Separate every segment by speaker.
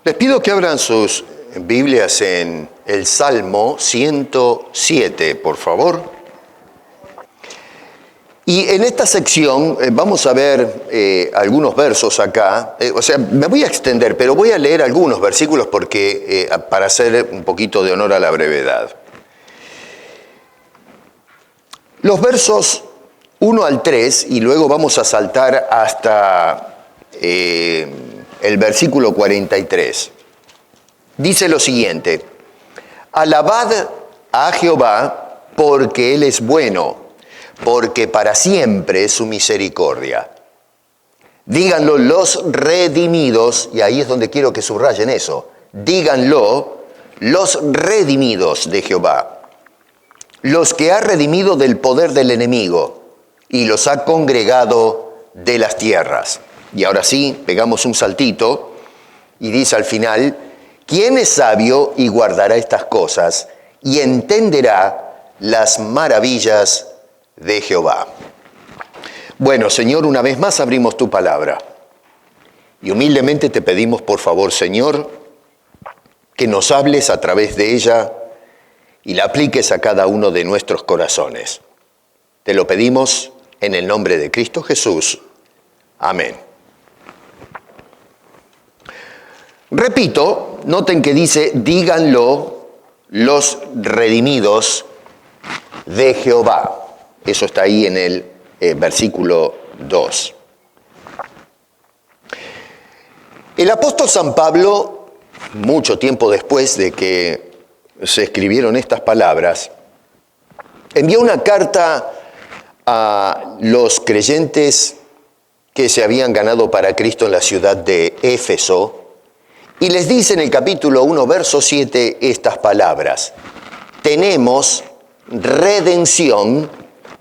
Speaker 1: Les pido que abran sus Biblias en el Salmo 107, por favor. Y en esta sección vamos a ver algunos versos acá. Me voy a extender, pero voy a leer algunos versículos porque para hacer un poquito de honor a la brevedad. Los versos 1 al 3, y luego vamos a saltar hasta el versículo 43. Dice lo siguiente: alabad a Jehová porque Él es bueno, porque para siempre es su misericordia. Díganlo los redimidos, y ahí es donde quiero que subrayen eso. Díganlo los redimidos de Jehová, los que ha redimido del poder del enemigo y los ha congregado de las tierras. Y ahora sí, pegamos un saltito y dice al final: ¿quién es sabio y guardará estas cosas y entenderá las maravillas de Jehová? Bueno, Señor, una vez más abrimos tu palabra y humildemente te pedimos, por favor, Señor, que nos hables a través de ella y la apliques a cada uno de nuestros corazones. Te lo pedimos en el nombre de Cristo Jesús. Amén. Repito, noten que dice: díganlo los redimidos de Jehová. Eso está ahí en el versículo 2. El apóstol San Pablo, mucho tiempo después de que se escribieron estas palabras, envió una carta a los creyentes que se habían ganado para Cristo en la ciudad de Éfeso, y les dice en el capítulo 1, verso 7, estas palabras: tenemos redención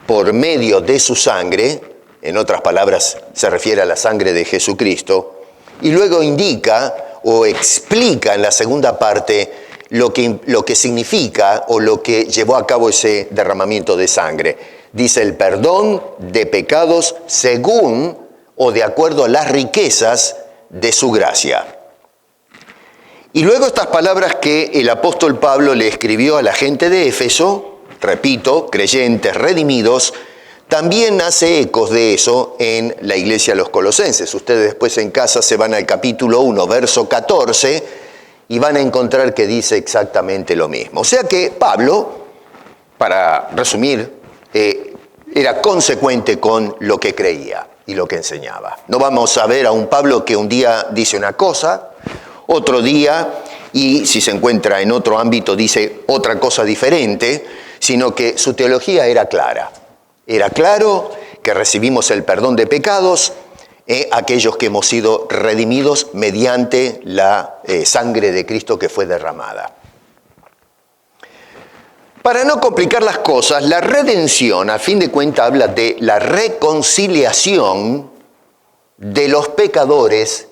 Speaker 1: por medio de su sangre. En otras palabras, se refiere a la sangre de Jesucristo, y luego indica o explica en la segunda parte lo que significa o lo que llevó a cabo ese derramamiento de sangre. Dice: el perdón de pecados según o de acuerdo a las riquezas de su gracia. Y luego estas palabras que el apóstol Pablo le escribió a la gente de Éfeso, repito, creyentes redimidos, también hace ecos de eso en la iglesia de los Colosenses. Ustedes después en casa se van al capítulo 1, verso 14, y van a encontrar que dice exactamente lo mismo. O sea que Pablo, para resumir, era consecuente con lo que creía y lo que enseñaba. No vamos a ver a un Pablo que un día dice una cosa, otro día, y si se encuentra en otro ámbito, dice otra cosa diferente, sino que su teología era clara. Era claro que recibimos el perdón de pecados, aquellos que hemos sido redimidos mediante la sangre de Cristo que fue derramada. Para no complicar las cosas, la redención, a fin de cuentas, habla de la reconciliación de los pecadores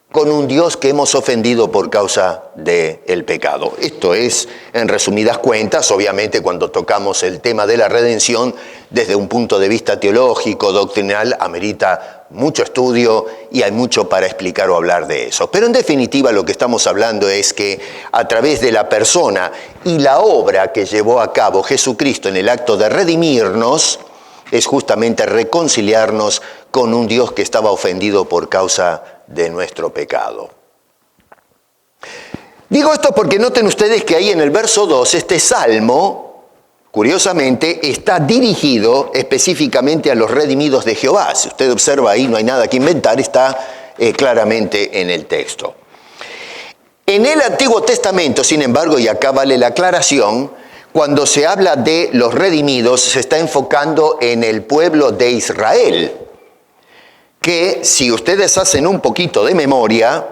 Speaker 1: con un Dios que hemos ofendido por causa del pecado. Esto es, en resumidas cuentas, obviamente cuando tocamos el tema de la redención, desde un punto de vista teológico, doctrinal, amerita mucho estudio y hay mucho para explicar o hablar de eso. Pero en definitiva lo que estamos hablando es que a través de la persona y la obra que llevó a cabo Jesucristo en el acto de redimirnos, es justamente reconciliarnos con un Dios que estaba ofendido por causa de nuestro pecado. Digo esto porque noten ustedes que ahí en el verso 2, este salmo, curiosamente, está dirigido específicamente a los redimidos de Jehová. Si usted observa ahí, no hay nada que inventar, está claramente en el texto. En el Antiguo Testamento, sin embargo, y acá vale la aclaración, cuando se habla de los redimidos, se está enfocando en el pueblo de Israel, que si ustedes hacen un poquito de memoria,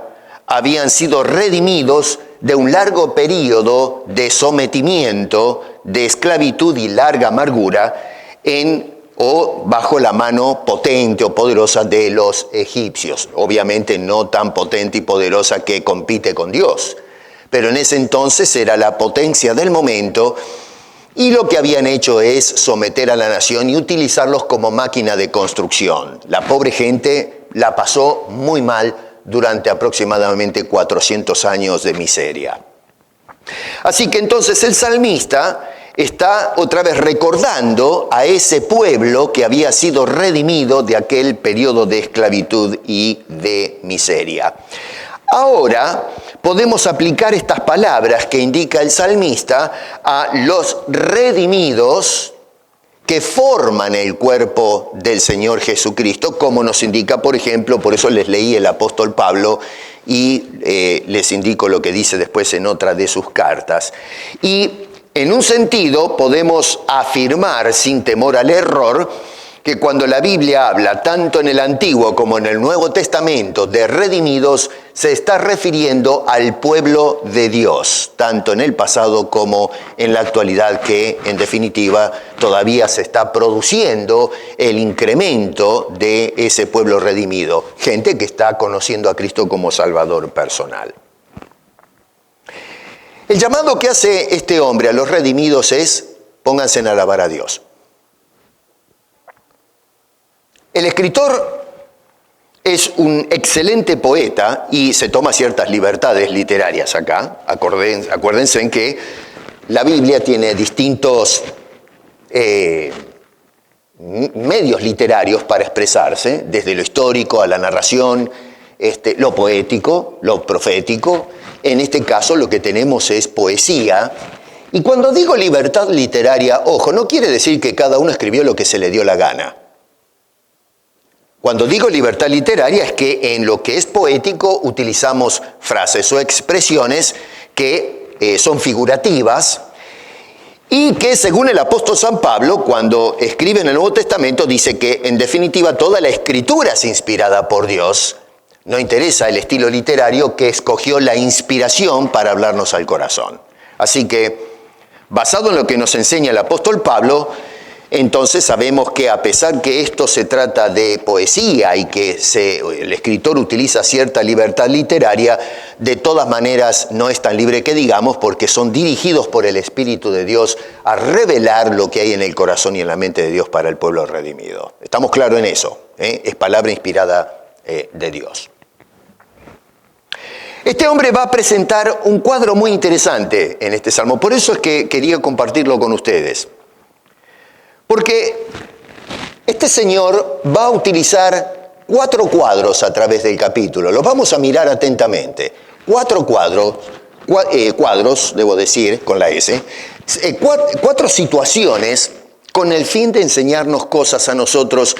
Speaker 1: habían sido redimidos de un largo periodo de sometimiento, de esclavitud y larga amargura o bajo la mano potente o poderosa de los egipcios. Obviamente no tan potente y poderosa que compite con Dios, pero en ese entonces era la potencia del momento, y lo que habían hecho es someter a la nación y utilizarlos como máquina de construcción. La pobre gente la pasó muy mal durante aproximadamente 400 años de miseria. Así que entonces el salmista está otra vez recordando a ese pueblo que había sido redimido de aquel periodo de esclavitud y de miseria. Ahora podemos aplicar estas palabras que indica el salmista a los redimidos que forman el cuerpo del Señor Jesucristo, como nos indica, por ejemplo, por eso les leí el apóstol Pablo y les indico lo que dice después en otra de sus cartas. Y en un sentido podemos afirmar sin temor al error que cuando la Biblia habla tanto en el Antiguo como en el Nuevo Testamento de redimidos, se está refiriendo al pueblo de Dios, tanto en el pasado como en la actualidad, que en definitiva todavía se está produciendo el incremento de ese pueblo redimido, gente que está conociendo a Cristo como Salvador personal. El llamado que hace este hombre a los redimidos es: pónganse en alabar a Dios. El escritor es un excelente poeta y se toma ciertas libertades literarias acá. Acuérdense en que la Biblia tiene distintos medios literarios para expresarse, desde lo histórico a la narración, lo poético, lo profético. En este caso lo que tenemos es poesía. Y cuando digo libertad literaria, ojo, no quiere decir que cada uno escribió lo que se le dio la gana. Cuando digo libertad literaria es que en lo que es poético utilizamos frases o expresiones que son figurativas y que, según el apóstol San Pablo, cuando escribe en el Nuevo Testamento, dice que en definitiva toda la escritura es inspirada por Dios. No interesa el estilo literario, que escogió la inspiración para hablarnos al corazón. Así que, basado en lo que nos enseña el apóstol Pablo, entonces sabemos que a pesar que esto se trata de poesía y que el escritor utiliza cierta libertad literaria, de todas maneras no es tan libre que digamos, porque son dirigidos por el Espíritu de Dios a revelar lo que hay en el corazón y en la mente de Dios para el pueblo redimido. ¿Estamos claros en eso? Es palabra inspirada de Dios. Este hombre va a presentar un cuadro muy interesante en este salmo, por eso es que quería compartirlo con ustedes. Porque este señor va a utilizar 4 cuadros a través del capítulo. Los vamos a mirar atentamente. 4 cuadros, debo decir, con la S. 4 situaciones con el fin de enseñarnos cosas a nosotros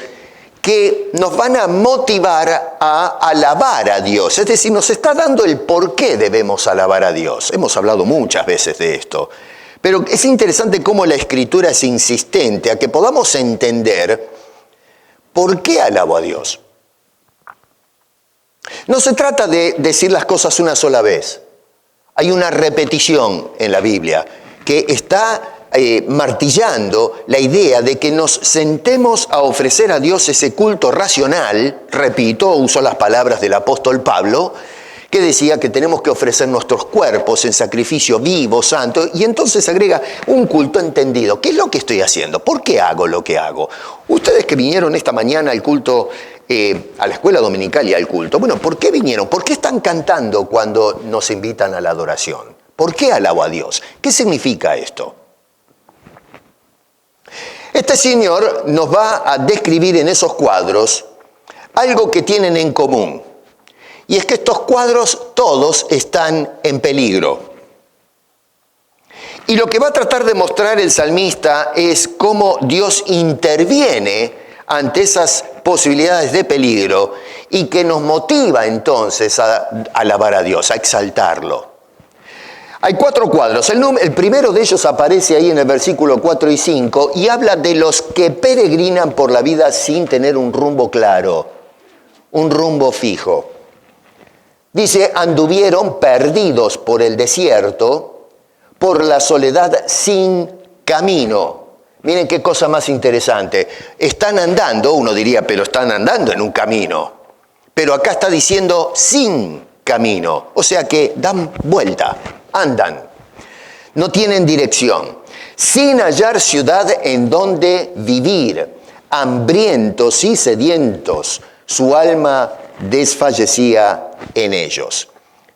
Speaker 1: que nos van a motivar a alabar a Dios. Es decir, nos está dando el por qué debemos alabar a Dios. Hemos hablado muchas veces de esto. Pero es interesante cómo la Escritura es insistente a que podamos entender por qué alabo a Dios. No se trata de decir las cosas una sola vez. Hay una repetición en la Biblia que está martillando la idea de que nos sentemos a ofrecer a Dios ese culto racional. Repito, uso las palabras del apóstol Pablo, que decía que tenemos que ofrecer nuestros cuerpos en sacrificio vivo, santo, y entonces agrega un culto entendido. ¿Qué es lo que estoy haciendo? ¿Por qué hago lo que hago? Ustedes que vinieron esta mañana al culto, a la escuela dominical y al culto, bueno, ¿por qué vinieron? ¿Por qué están cantando cuando nos invitan a la adoración? ¿Por qué alabo a Dios? ¿Qué significa esto? Este señor nos va a describir en esos cuadros algo que tienen en común. Y es que estos cuadros todos están en peligro. Y lo que va a tratar de mostrar el salmista es cómo Dios interviene ante esas posibilidades de peligro y que nos motiva entonces a alabar a Dios, a exaltarlo. Hay 4 cuadros. El primero de ellos aparece ahí en el versículo 4 y 5 y habla de los que peregrinan por la vida sin tener un rumbo claro, un rumbo fijo. Dice, anduvieron perdidos por el desierto, por la soledad sin camino. Miren qué cosa más interesante. Están andando, uno diría, pero están andando en un camino. Pero acá está diciendo sin camino, o sea que dan vuelta, andan, no tienen dirección, sin hallar ciudad en donde vivir, hambrientos y sedientos, su alma desfallecía en ellos.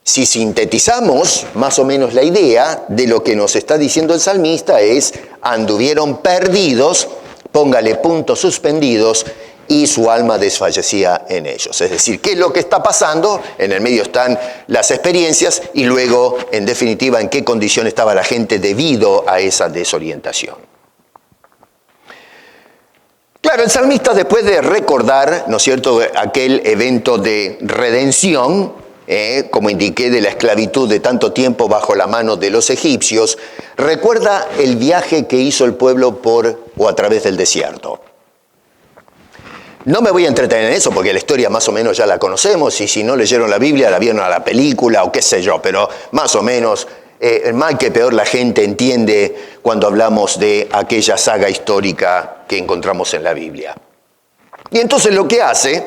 Speaker 1: Si sintetizamos más o menos la idea de lo que nos está diciendo el salmista es, anduvieron perdidos, póngale puntos suspendidos, y su alma desfallecía en ellos. Es decir, ¿qué es lo que está pasando? En el medio están las experiencias y luego, en definitiva, en qué condición estaba la gente debido a esa desorientación. Claro, el salmista, después de recordar, ¿no es cierto?, aquel evento de redención, como indiqué, de la esclavitud de tanto tiempo bajo la mano de los egipcios, recuerda el viaje que hizo el pueblo por o a través del desierto. No me voy a entretener en eso porque la historia más o menos ya la conocemos y si no leyeron la Biblia la vieron a la película o qué sé yo, pero más o menos, mal que peor la gente entiende cuando hablamos de aquella saga histórica que encontramos en la Biblia. Y entonces lo que hace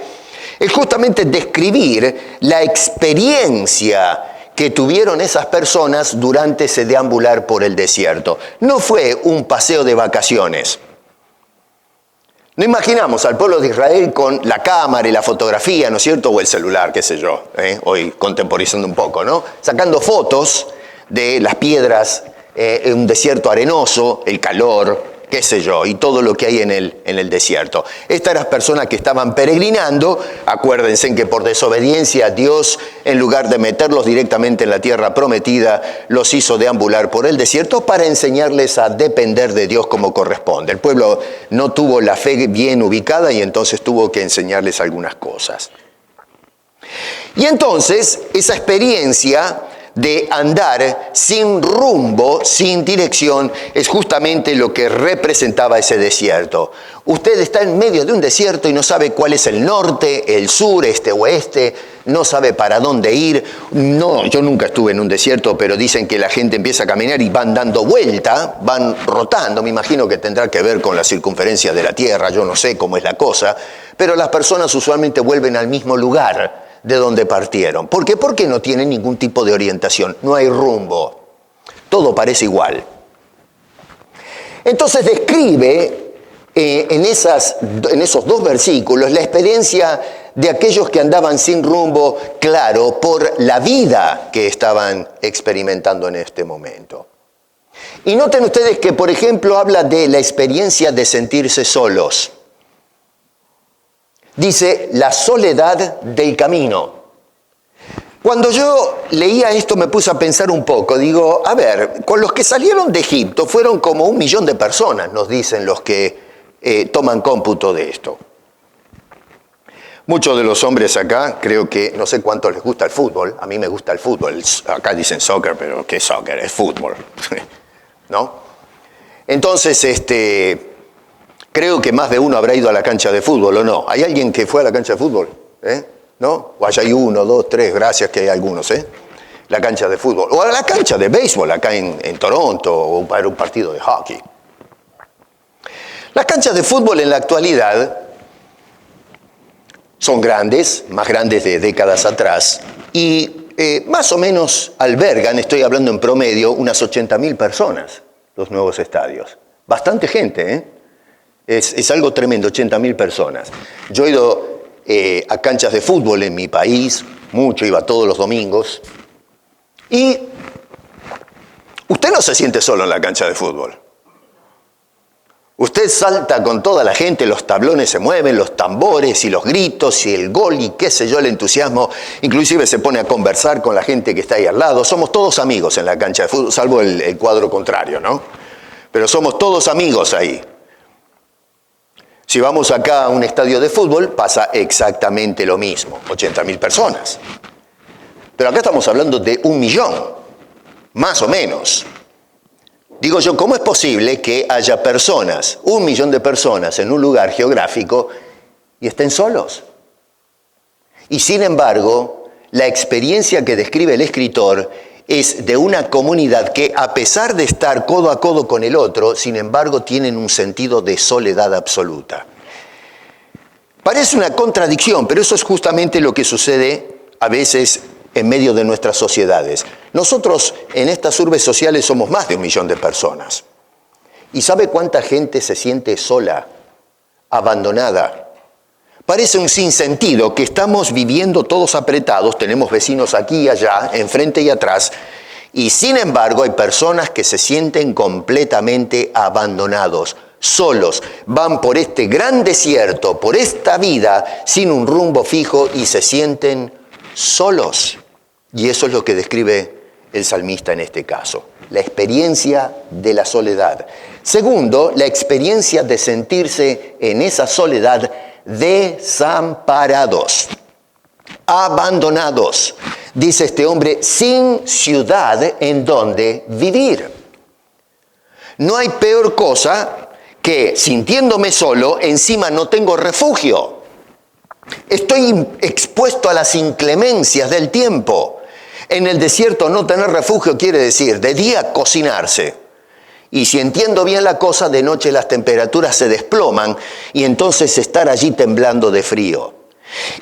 Speaker 1: es justamente describir la experiencia que tuvieron esas personas durante ese deambular por el desierto. No fue un paseo de vacaciones. No imaginamos al pueblo de Israel con la cámara y la fotografía, ¿no es cierto? O el celular, qué sé yo, hoy contemporizando un poco, ¿no? Sacando fotos de las piedras, en un desierto arenoso, el calor, qué sé yo, y todo lo que hay en el desierto. Estas eran personas que estaban peregrinando, acuérdense que por desobediencia Dios, en lugar de meterlos directamente en la tierra prometida, los hizo deambular por el desierto para enseñarles a depender de Dios como corresponde. El pueblo no tuvo la fe bien ubicada y entonces tuvo que enseñarles algunas cosas. Y entonces, esa experiencia de andar sin rumbo, sin dirección, es justamente lo que representaba ese desierto. Usted está en medio de un desierto y no sabe cuál es el norte, el sur, este, oeste, no sabe para dónde ir. No, yo nunca estuve en un desierto, pero dicen que la gente empieza a caminar y van dando vuelta, van rotando. Me imagino que tendrá que ver con la circunferencia de la Tierra, yo no sé cómo es la cosa, pero las personas usualmente vuelven al mismo lugar de donde partieron. ¿Por qué? Porque no tienen ningún tipo de orientación, no hay rumbo, todo parece igual. Entonces describe en esos 2 versículos la experiencia de aquellos que andaban sin rumbo claro por la vida que estaban experimentando en este momento. Y noten ustedes que, por ejemplo, habla de la experiencia de sentirse solos. Dice, la soledad del camino. Cuando yo leía esto me puse a pensar un poco. Digo, a ver, con los que salieron de Egipto fueron como 1 millón de personas, nos dicen los que toman cómputo de esto. Muchos de los hombres acá, creo que, no sé cuánto les gusta el fútbol. A mí me gusta el fútbol. Acá dicen soccer, pero ¿qué es soccer? Es fútbol. ¿No? Entonces, creo que más de uno habrá ido a la cancha de fútbol, ¿o no? ¿Hay alguien que fue a la cancha de fútbol? ¿No? O allá hay 1, 2, 3, gracias que hay algunos, La cancha de fútbol. O a la cancha de béisbol acá en Toronto, o para un partido de hockey. Las canchas de fútbol en la actualidad son grandes, más grandes de décadas atrás, y más o menos albergan, estoy hablando en promedio, unas 80.000 personas, los nuevos estadios. Bastante gente, Es algo tremendo, 80.000 personas. Yo he ido a canchas de fútbol en mi país, mucho, iba todos los domingos, y usted no se siente solo en la cancha de fútbol. Usted salta con toda la gente, los tablones se mueven, los tambores y los gritos y el gol y qué sé yo, el entusiasmo. Inclusive se pone a conversar con la gente que está ahí al lado. Somos todos amigos en la cancha de fútbol, salvo el cuadro contrario, ¿no? Pero somos todos amigos ahí. Si vamos acá a un estadio de fútbol, pasa exactamente lo mismo, 80.000 personas. Pero acá estamos hablando de 1 millón. más o menos. Digo yo, ¿cómo es posible que haya personas, 1 millón de personas en un lugar geográfico y estén solos? Y sin embargo, la experiencia que describe el escritor es de una comunidad que, a pesar de estar codo a codo con el otro, sin embargo tienen un sentido de soledad absoluta. Parece una contradicción, pero eso es justamente lo que sucede a veces en medio de nuestras sociedades. Nosotros en estas urbes sociales somos más de 1 millón de personas. ¿Y sabe cuánta gente se siente sola, abandonada? Parece un sinsentido que estamos viviendo todos apretados, tenemos vecinos aquí y allá, enfrente y atrás, y sin embargo hay personas que se sienten completamente abandonados, solos, van por este gran desierto, por esta vida, sin un rumbo fijo y se sienten solos. Y eso es lo que describe el salmista en este caso, la experiencia de la soledad. Segundo, la experiencia de sentirse en esa soledad desamparados, abandonados. Dice este hombre, sin ciudad en donde vivir. No hay peor cosa que, sintiéndome solo, encima no tengo refugio. Estoy expuesto a las inclemencias del tiempo. En el desierto no tener refugio quiere decir de día cocinarse. Y si entiendo bien la cosa, de noche las temperaturas se desploman y entonces estar allí temblando de frío.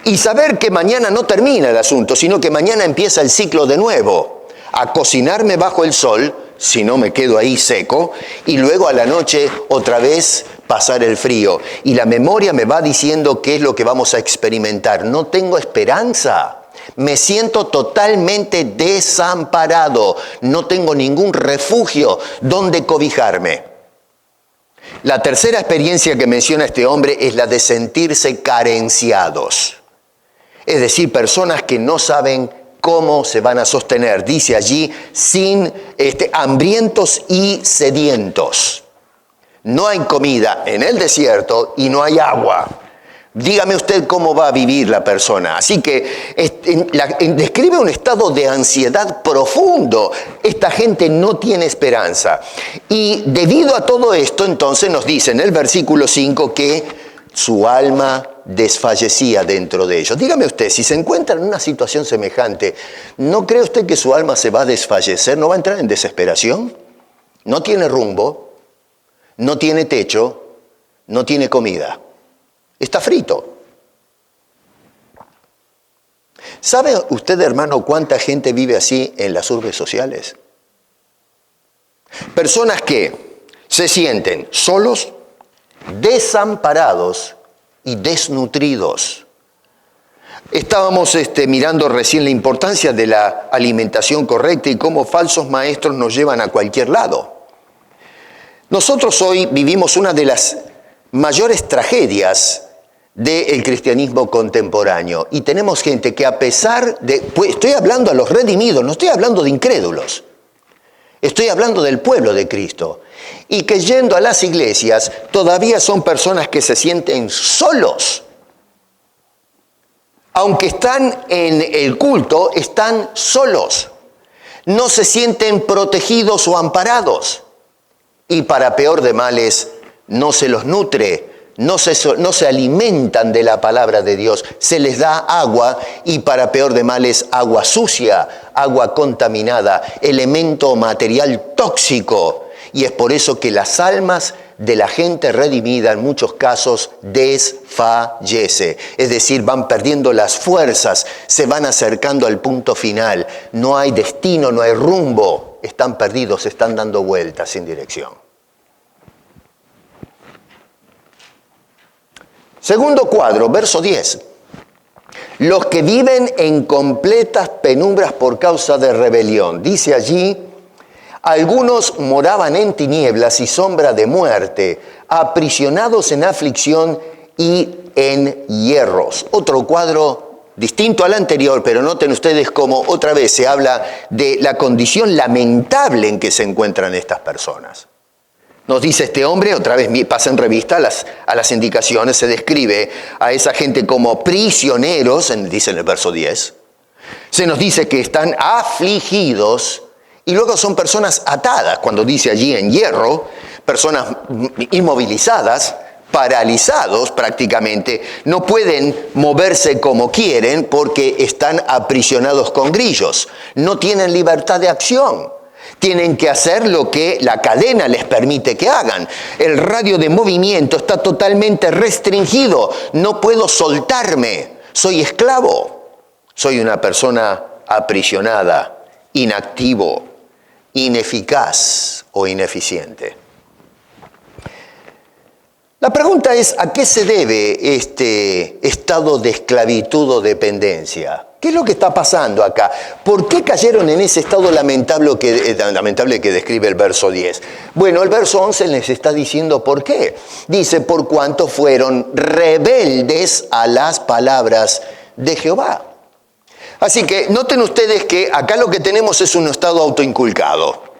Speaker 1: Y saber que mañana no termina el asunto, sino que mañana empieza el ciclo de nuevo. A cocinarme bajo el sol, si no me quedo ahí seco, y luego a la noche otra vez pasar el frío. Y la memoria me va diciendo qué es lo que vamos a experimentar. No tengo esperanza. Me siento totalmente desamparado. No tengo ningún refugio donde cobijarme. La tercera experiencia que menciona este hombre es la de sentirse carenciados. Es decir, personas que no saben cómo se van a sostener. Dice allí, hambrientos y sedientos. No hay comida en el desierto y no hay agua. Dígame usted cómo va a vivir la persona. Así que describe un estado de ansiedad profundo. Esta gente no tiene esperanza. Y debido a todo esto, entonces nos dice en el versículo 5 que su alma desfallecía dentro de ellos. Dígame usted, si se encuentra en una situación semejante, ¿no cree usted que su alma se va a desfallecer? ¿No va a entrar en desesperación? No tiene rumbo, no tiene techo, no tiene comida. Está frito. ¿Sabe usted, hermano, cuánta gente vive así en las urbes sociales? Personas que se sienten solos, desamparados y desnutridos. Estábamos mirando recién la importancia de la alimentación correcta y cómo falsos maestros nos llevan a cualquier lado. Nosotros hoy vivimos una de las mayores tragedias del cristianismo contemporáneo. Y tenemos gente que a pesar de... Pues estoy hablando a los redimidos, no estoy hablando de incrédulos. Estoy hablando del pueblo de Cristo. Y que yendo a las iglesias todavía son personas que se sienten solos. Aunque están en el culto, están solos. No se sienten protegidos o amparados. Y para peor de males, no se los nutre. No se alimentan de la palabra de Dios, se les da agua y para peor de males agua sucia, agua contaminada, elemento material tóxico. Y es por eso que las almas de la gente redimida en muchos casos desfallece. Es decir, van perdiendo las fuerzas, se van acercando al punto final. No hay destino, no hay rumbo, están perdidos, están dando vueltas sin dirección. Segundo cuadro, verso 10. Los que viven en completas penumbras por causa de rebelión. Dice allí, algunos moraban en tinieblas y sombra de muerte, aprisionados en aflicción y en hierros. Otro cuadro distinto al anterior, pero noten ustedes cómo otra vez se habla de la condición lamentable en que se encuentran estas personas. Nos dice este hombre, otra vez pasa en revista a las indicaciones, se describe a esa gente como prisioneros, dice en el verso 10. Se nos dice que están afligidos Y luego son personas atadas, cuando dice allí en hierro, personas inmovilizadas, paralizados prácticamente, no pueden moverse como quieren porque están aprisionados con grillos, no tienen libertad de acción. Tienen que hacer lo que la cadena les permite que hagan. El radio de movimiento está totalmente restringido. No puedo soltarme. Soy esclavo. Soy una persona aprisionada, inactivo, ineficaz o ineficiente. La pregunta es, ¿a qué se debe este estado de esclavitud o dependencia? ¿Qué es lo que está pasando acá? ¿Por qué cayeron en ese estado lamentable que describe el verso 10? Bueno, el verso 11 les está diciendo por qué. Dice, por cuanto fueron rebeldes a las palabras de Jehová. Así que noten ustedes que acá lo que tenemos es un estado autoinculcado.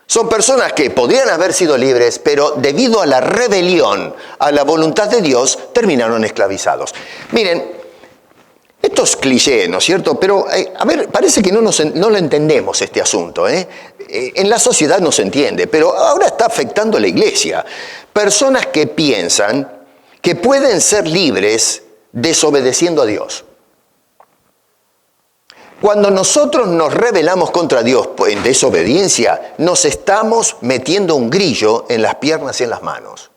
Speaker 1: Son personas que podrían haber sido libres, pero debido a la rebelión, a la voluntad de Dios, terminaron esclavizados. Miren, esto es cliché, ¿no es cierto? Pero, a ver, parece que no lo entendemos este asunto, ¿eh? En la sociedad no se entiende, pero ahora está afectando a la iglesia. Personas que piensan que pueden ser libres desobedeciendo a Dios. Cuando nosotros nos rebelamos contra Dios en desobediencia, nos estamos metiendo un grillo en las piernas y en las manos.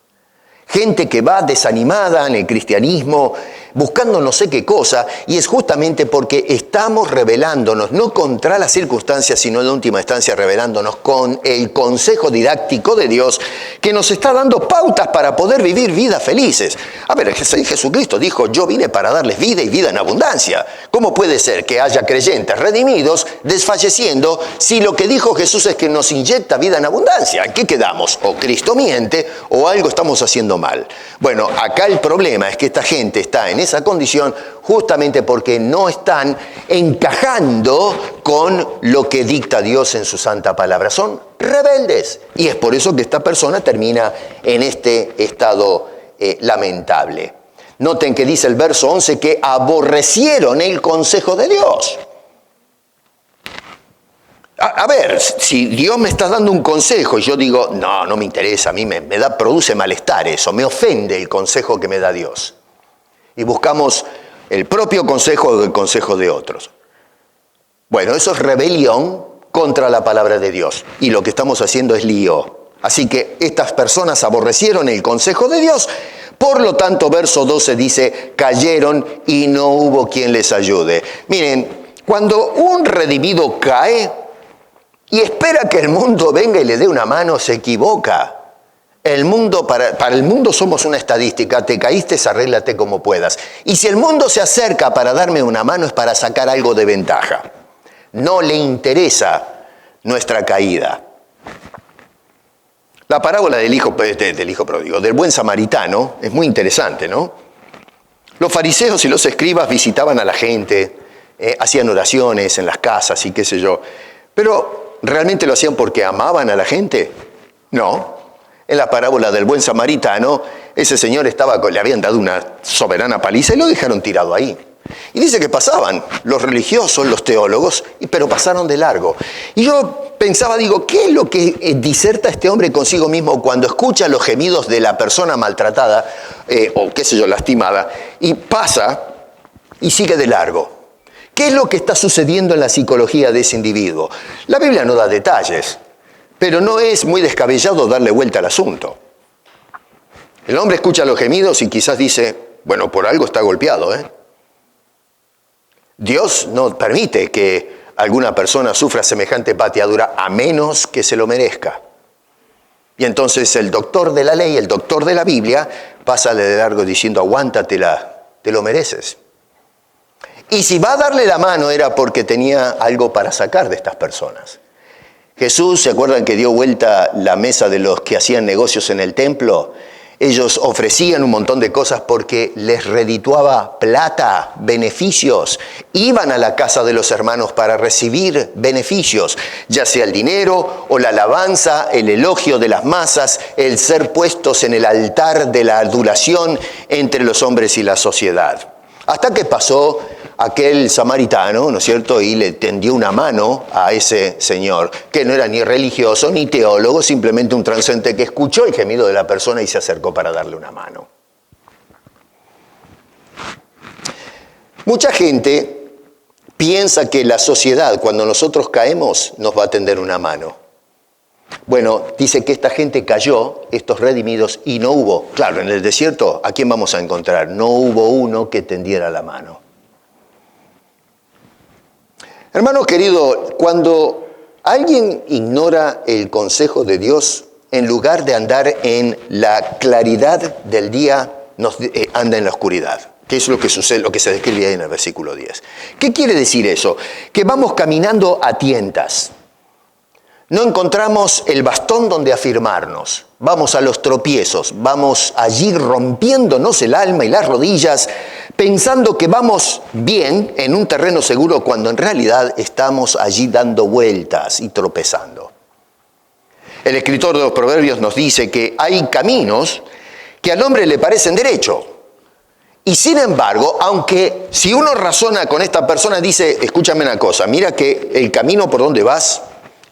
Speaker 1: Gente que va desanimada en el cristianismo, buscando no sé qué cosa, y es justamente porque estamos rebelándonos, no contra las circunstancias, sino en última instancia rebelándonos con el consejo didáctico de Dios, que nos está dando pautas para poder vivir vidas felices. A ver, Jesucristo dijo, yo vine para darles vida y vida en abundancia. ¿Cómo puede ser que haya creyentes redimidos desfalleciendo si lo que dijo Jesús es que nos inyecta vida en abundancia? ¿En qué quedamos? O Cristo miente o algo estamos haciendo mal. Bueno, acá el problema es que esta gente está en esa condición justamente porque no están encajando con lo que dicta Dios en su santa palabra. Son rebeldes. Y es por eso que esta persona termina en este estado lamentable. Noten que dice el verso 11 que aborrecieron el consejo de Dios. A ver, si Dios me está dando un consejo y yo digo, no me interesa, a mí produce malestar eso, me ofende el consejo que me da Dios. Y buscamos el propio consejo o el consejo de otros. Bueno, eso es rebelión contra la palabra de Dios. Y lo que estamos haciendo es lío. Así que estas personas aborrecieron el consejo de Dios. Por lo tanto, verso 12 dice, cayeron y no hubo quien les ayude. Miren, cuando un redimido cae y espera que el mundo venga y le dé una mano, se equivoca. El mundo, para el mundo somos una estadística, te caíste, arréglate como puedas. Y si el mundo se acerca para darme una mano es para sacar algo de ventaja. No le interesa nuestra caída. La parábola del hijo pródigo, del buen samaritano, es muy interesante, ¿no? Los fariseos y los escribas visitaban a la gente, hacían oraciones en las casas y qué sé yo. Pero, ¿realmente lo hacían porque amaban a la gente? No. En la parábola del buen samaritano, ese señor le habían dado una soberana paliza y lo dejaron tirado ahí. Y dice que pasaban los religiosos, los teólogos, pero pasaron de largo. Y yo pensaba, ¿qué es lo que diserta este hombre consigo mismo cuando escucha los gemidos de la persona maltratada, o qué sé yo, lastimada, y pasa y sigue de largo? ¿Qué es lo que está sucediendo en la psicología de ese individuo? La Biblia no da detalles, pero no es muy descabellado darle vuelta al asunto. El hombre escucha los gemidos y quizás dice, bueno, por algo está golpeado, ¿eh? Dios no permite que alguna persona sufra semejante pateadura a menos que se lo merezca. Y entonces el doctor de la ley, el doctor de la Biblia, pasa de largo diciendo, aguántatela, te lo mereces. Y si va a darle la mano era porque tenía algo para sacar de estas personas. Jesús, ¿se acuerdan que dio vuelta la mesa de los que hacían negocios en el templo? Ellos ofrecían un montón de cosas porque les redituaba plata, beneficios. Iban a la casa de los hermanos para recibir beneficios, ya sea el dinero o la alabanza, el elogio de las masas, el ser puestos en el altar de la adulación entre los hombres y la sociedad. Hasta que pasó aquel samaritano, ¿no es cierto?, y le tendió una mano a ese señor, que no era ni religioso ni teólogo, simplemente un transeúnte que escuchó el gemido de la persona y se acercó para darle una mano. Mucha gente piensa que la sociedad, cuando nosotros caemos, nos va a tender una mano. Bueno, dice que esta gente cayó, estos redimidos, y no hubo, claro, en el desierto, ¿a quién vamos a encontrar? No hubo uno que tendiera la mano. Hermano querido, cuando alguien ignora el consejo de Dios, en lugar de andar en la claridad del día, anda en la oscuridad. ¿Qué es lo que sucede, lo que se describe ahí en el versículo 10? ¿Qué quiere decir eso? Que vamos caminando a tientas. No encontramos el bastón donde afirmarnos. Vamos a los tropiezos, vamos allí rompiéndonos el alma y las rodillas, pensando que vamos bien en un terreno seguro cuando en realidad estamos allí dando vueltas y tropezando. El escritor de los Proverbios nos dice que hay caminos que al hombre le parecen derecho. Y sin embargo, aunque si uno razona con esta persona, dice, escúchame una cosa, mira que el camino por donde vas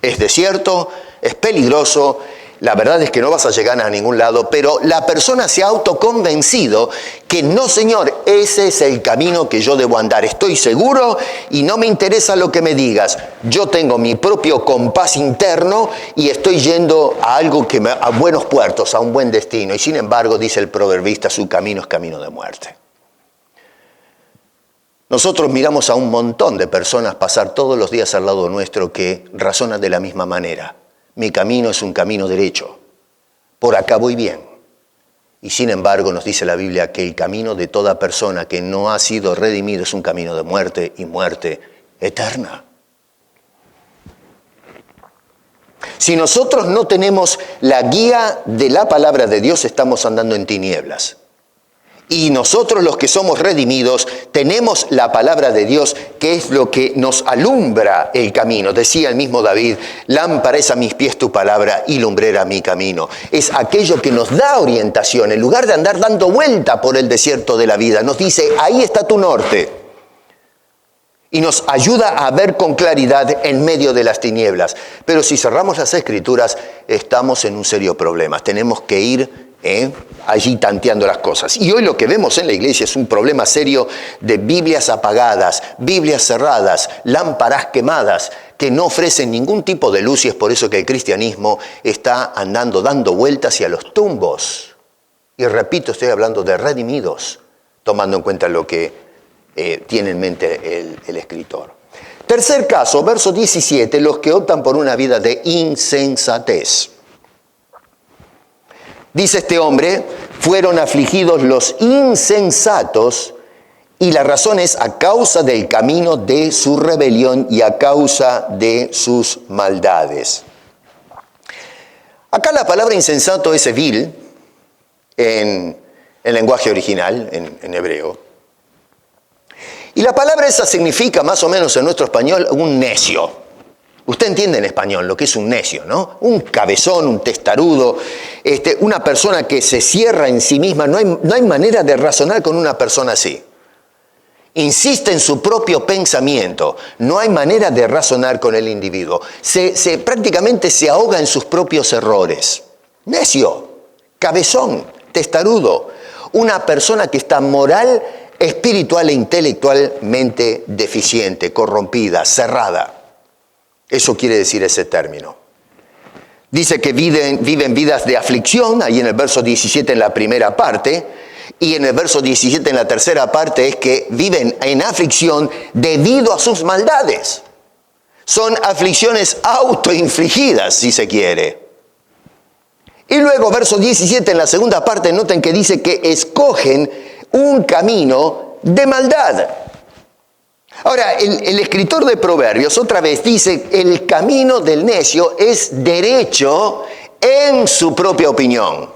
Speaker 1: es desierto, es peligroso, la verdad es que no vas a llegar a ningún lado, pero la persona se ha autoconvencido que no, señor, ese es el camino que yo debo andar. Estoy seguro y no me interesa lo que me digas. Yo tengo mi propio compás interno y estoy yendo a algo a buenos puertos, a un buen destino. Y sin embargo, dice el proverbista, su camino es camino de muerte. Nosotros miramos a un montón de personas pasar todos los días al lado nuestro que razonan de la misma manera. Mi camino es un camino derecho. Por acá voy bien. Y sin embargo nos dice la Biblia que el camino de toda persona que no ha sido redimido es un camino de muerte y muerte eterna. Si nosotros no tenemos la guía de la palabra de Dios, estamos andando en tinieblas. Y nosotros los que somos redimidos tenemos la palabra de Dios, que es lo que nos alumbra el camino. Decía el mismo David, lámpara es a mis pies tu palabra y lumbrera mi camino. Es aquello que nos da orientación. En lugar de andar dando vuelta por el desierto de la vida, nos dice, ahí está tu norte. Y nos ayuda a ver con claridad en medio de las tinieblas. Pero si cerramos las Escrituras, estamos en un serio problema. Tenemos que ir allí tanteando las cosas. Y hoy lo que vemos en la iglesia es un problema serio de Biblias apagadas, Biblias cerradas, lámparas quemadas, que no ofrecen ningún tipo de luz, y es por eso que el cristianismo está andando, dando vueltas hacia los tumbos. Y repito, estoy hablando de redimidos, tomando en cuenta lo que tiene en mente el escritor. Tercer caso, verso 17, los que optan por una vida de insensatez. Dice este hombre, fueron afligidos los insensatos, y la razón es a causa del camino de su rebelión y a causa de sus maldades. Acá la palabra insensato es evil en el lenguaje original, en hebreo. Y la palabra esa significa más o menos en nuestro español un necio. Usted entiende en español lo que es un necio, ¿no? Un cabezón, un testarudo, una persona que se cierra en sí misma. No hay manera de razonar con una persona así. Insiste en su propio pensamiento. No hay manera de razonar con el individuo. Prácticamente se ahoga en sus propios errores. Necio, cabezón, testarudo. Una persona que está moral, espiritual e intelectualmente deficiente, corrompida, cerrada. Eso quiere decir ese término. Dice que viven vidas de aflicción, ahí en el verso 17 en la primera parte, y en el verso 17 en la tercera parte es que viven en aflicción debido a sus maldades. Son aflicciones autoinfligidas, si se quiere. Y luego, verso 17 en la segunda parte, noten que dice que escogen un camino de maldad. Ahora, el escritor de Proverbios otra vez dice, el camino del necio es derecho en su propia opinión.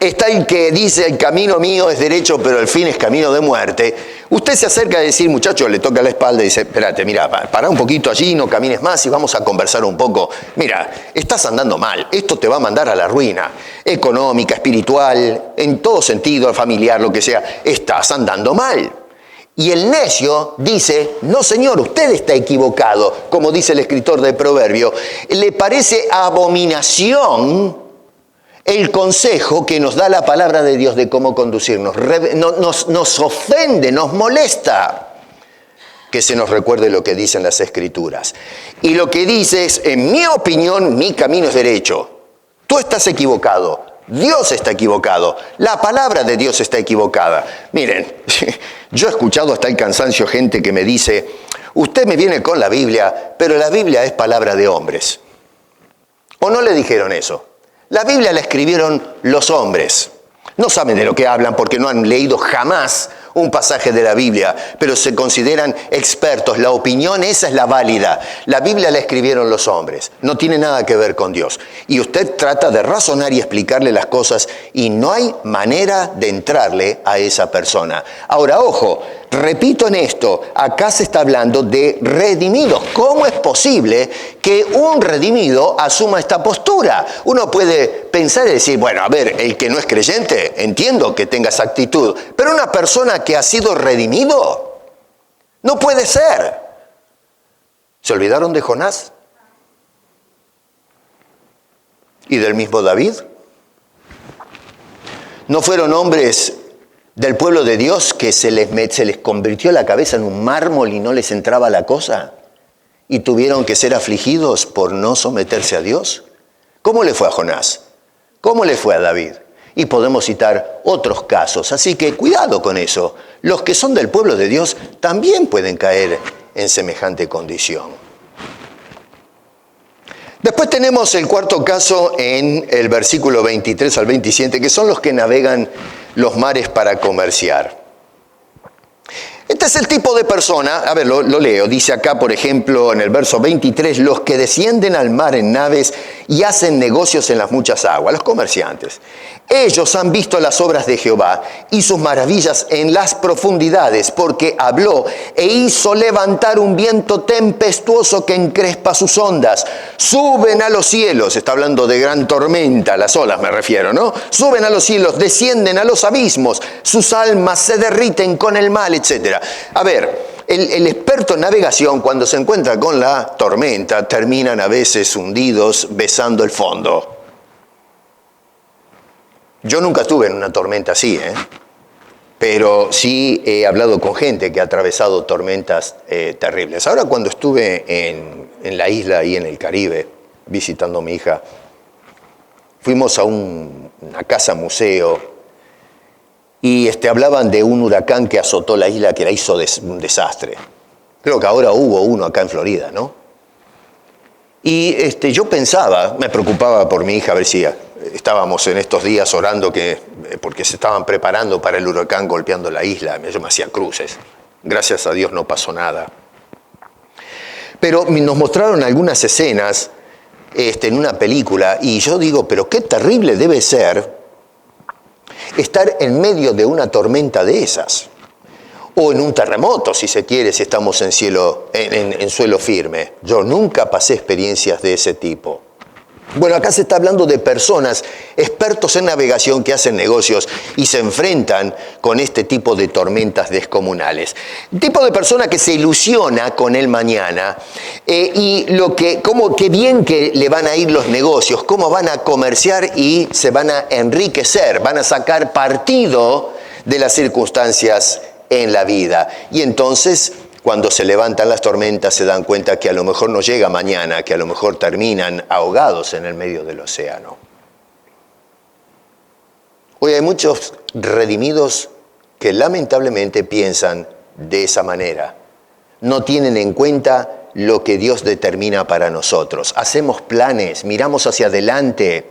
Speaker 1: está el que dice el camino mío es derecho, pero el fin es camino de muerte. Usted se acerca a decir, muchacho, le toca la espalda y dice, espérate, mira, pará un poquito allí, no camines más y vamos a conversar un poco. Mira, estás andando mal, esto te va a mandar a la ruina, económica, espiritual, en todo sentido, familiar, lo que sea, estás andando mal. Y el necio dice, no señor, usted está equivocado, como dice el escritor de Proverbio. Le parece abominación el consejo que nos da la palabra de Dios de cómo conducirnos. Nos ofende, nos molesta que se nos recuerde lo que dicen las Escrituras. Y lo que dice es, en mi opinión, mi camino es derecho. Tú estás equivocado. Dios está equivocado. La palabra de Dios está equivocada. Miren, yo he escuchado hasta el cansancio gente que me dice, usted me viene con la Biblia, pero la Biblia es palabra de hombres. ¿O no le dijeron eso? La Biblia la escribieron los hombres. No saben de lo que hablan porque no han leído jamás un pasaje de la Biblia, pero se consideran expertos. La opinión esa es la válida. La Biblia la escribieron los hombres. No tiene nada que ver con Dios. Y usted trata de razonar y explicarle las cosas y no hay manera de entrarle a esa persona. Ahora, ojo, repito en esto, acá se está hablando de redimidos. ¿Cómo es posible que un redimido asuma esta postura? Uno puede pensar y decir, bueno, a ver, el que no es creyente, entiendo que tenga esa actitud, pero una persona que ha sido redimido, no puede ser. ¿Se olvidaron de Jonás? ¿Y del mismo David? ¿No fueron hombres del pueblo de Dios que se les convirtió la cabeza en un mármol y no les entraba la cosa? ¿Y tuvieron que ser afligidos por no someterse a Dios? ¿Cómo le fue a Jonás? ¿Cómo le fue a David? Y podemos citar otros casos. Así que cuidado con eso. Los que son del pueblo de Dios también pueden caer en semejante condición. Después tenemos el cuarto caso en el versículo 23 al 27, que son los que navegan los mares para comerciar. Este es el tipo de persona, a ver, lo leo, dice acá, por ejemplo, en el verso 23, los que descienden al mar en naves y hacen negocios en las muchas aguas, los comerciantes. Ellos han visto las obras de Jehová y sus maravillas en las profundidades, porque habló e hizo levantar un viento tempestuoso que encrespa sus ondas. Suben a los cielos, está hablando de gran tormenta, las olas me refiero, ¿no? Suben a los cielos, descienden a los abismos, sus almas se derriten con el mal, etc. A ver, el experto en navegación, cuando se encuentra con la tormenta, terminan a veces hundidos besando el fondo. Yo nunca estuve en una tormenta así, pero sí he hablado con gente que ha atravesado tormentas terribles. Ahora, cuando estuve en la isla y en el Caribe, visitando a mi hija, fuimos a una casa museo y hablaban de un huracán que azotó la isla, que la hizo un desastre. Creo que ahora hubo uno acá en Florida, ¿no? Y yo pensaba, me preocupaba por mi hija, a ver si estábamos en estos días orando porque se estaban preparando para el huracán golpeando la isla. Yo me hacía cruces. Gracias a Dios no pasó nada. Pero nos mostraron algunas escenas en una película y yo digo, pero qué terrible debe ser estar en medio de una tormenta de esas. O en un terremoto, si se quiere, si estamos en suelo firme. Yo nunca pasé experiencias de ese tipo. Bueno, acá se está hablando de personas expertos en navegación que hacen negocios y se enfrentan con este tipo de tormentas descomunales. Un tipo de persona que se ilusiona con el mañana y qué bien que le van a ir los negocios, cómo van a comerciar y se van a enriquecer, van a sacar partido de las circunstancias en la vida. Y entonces, cuando se levantan las tormentas, se dan cuenta que a lo mejor no llega mañana, que a lo mejor terminan ahogados en el medio del océano. Hoy hay muchos redimidos que lamentablemente piensan de esa manera. No tienen en cuenta lo que Dios determina para nosotros. Hacemos planes, miramos hacia adelante,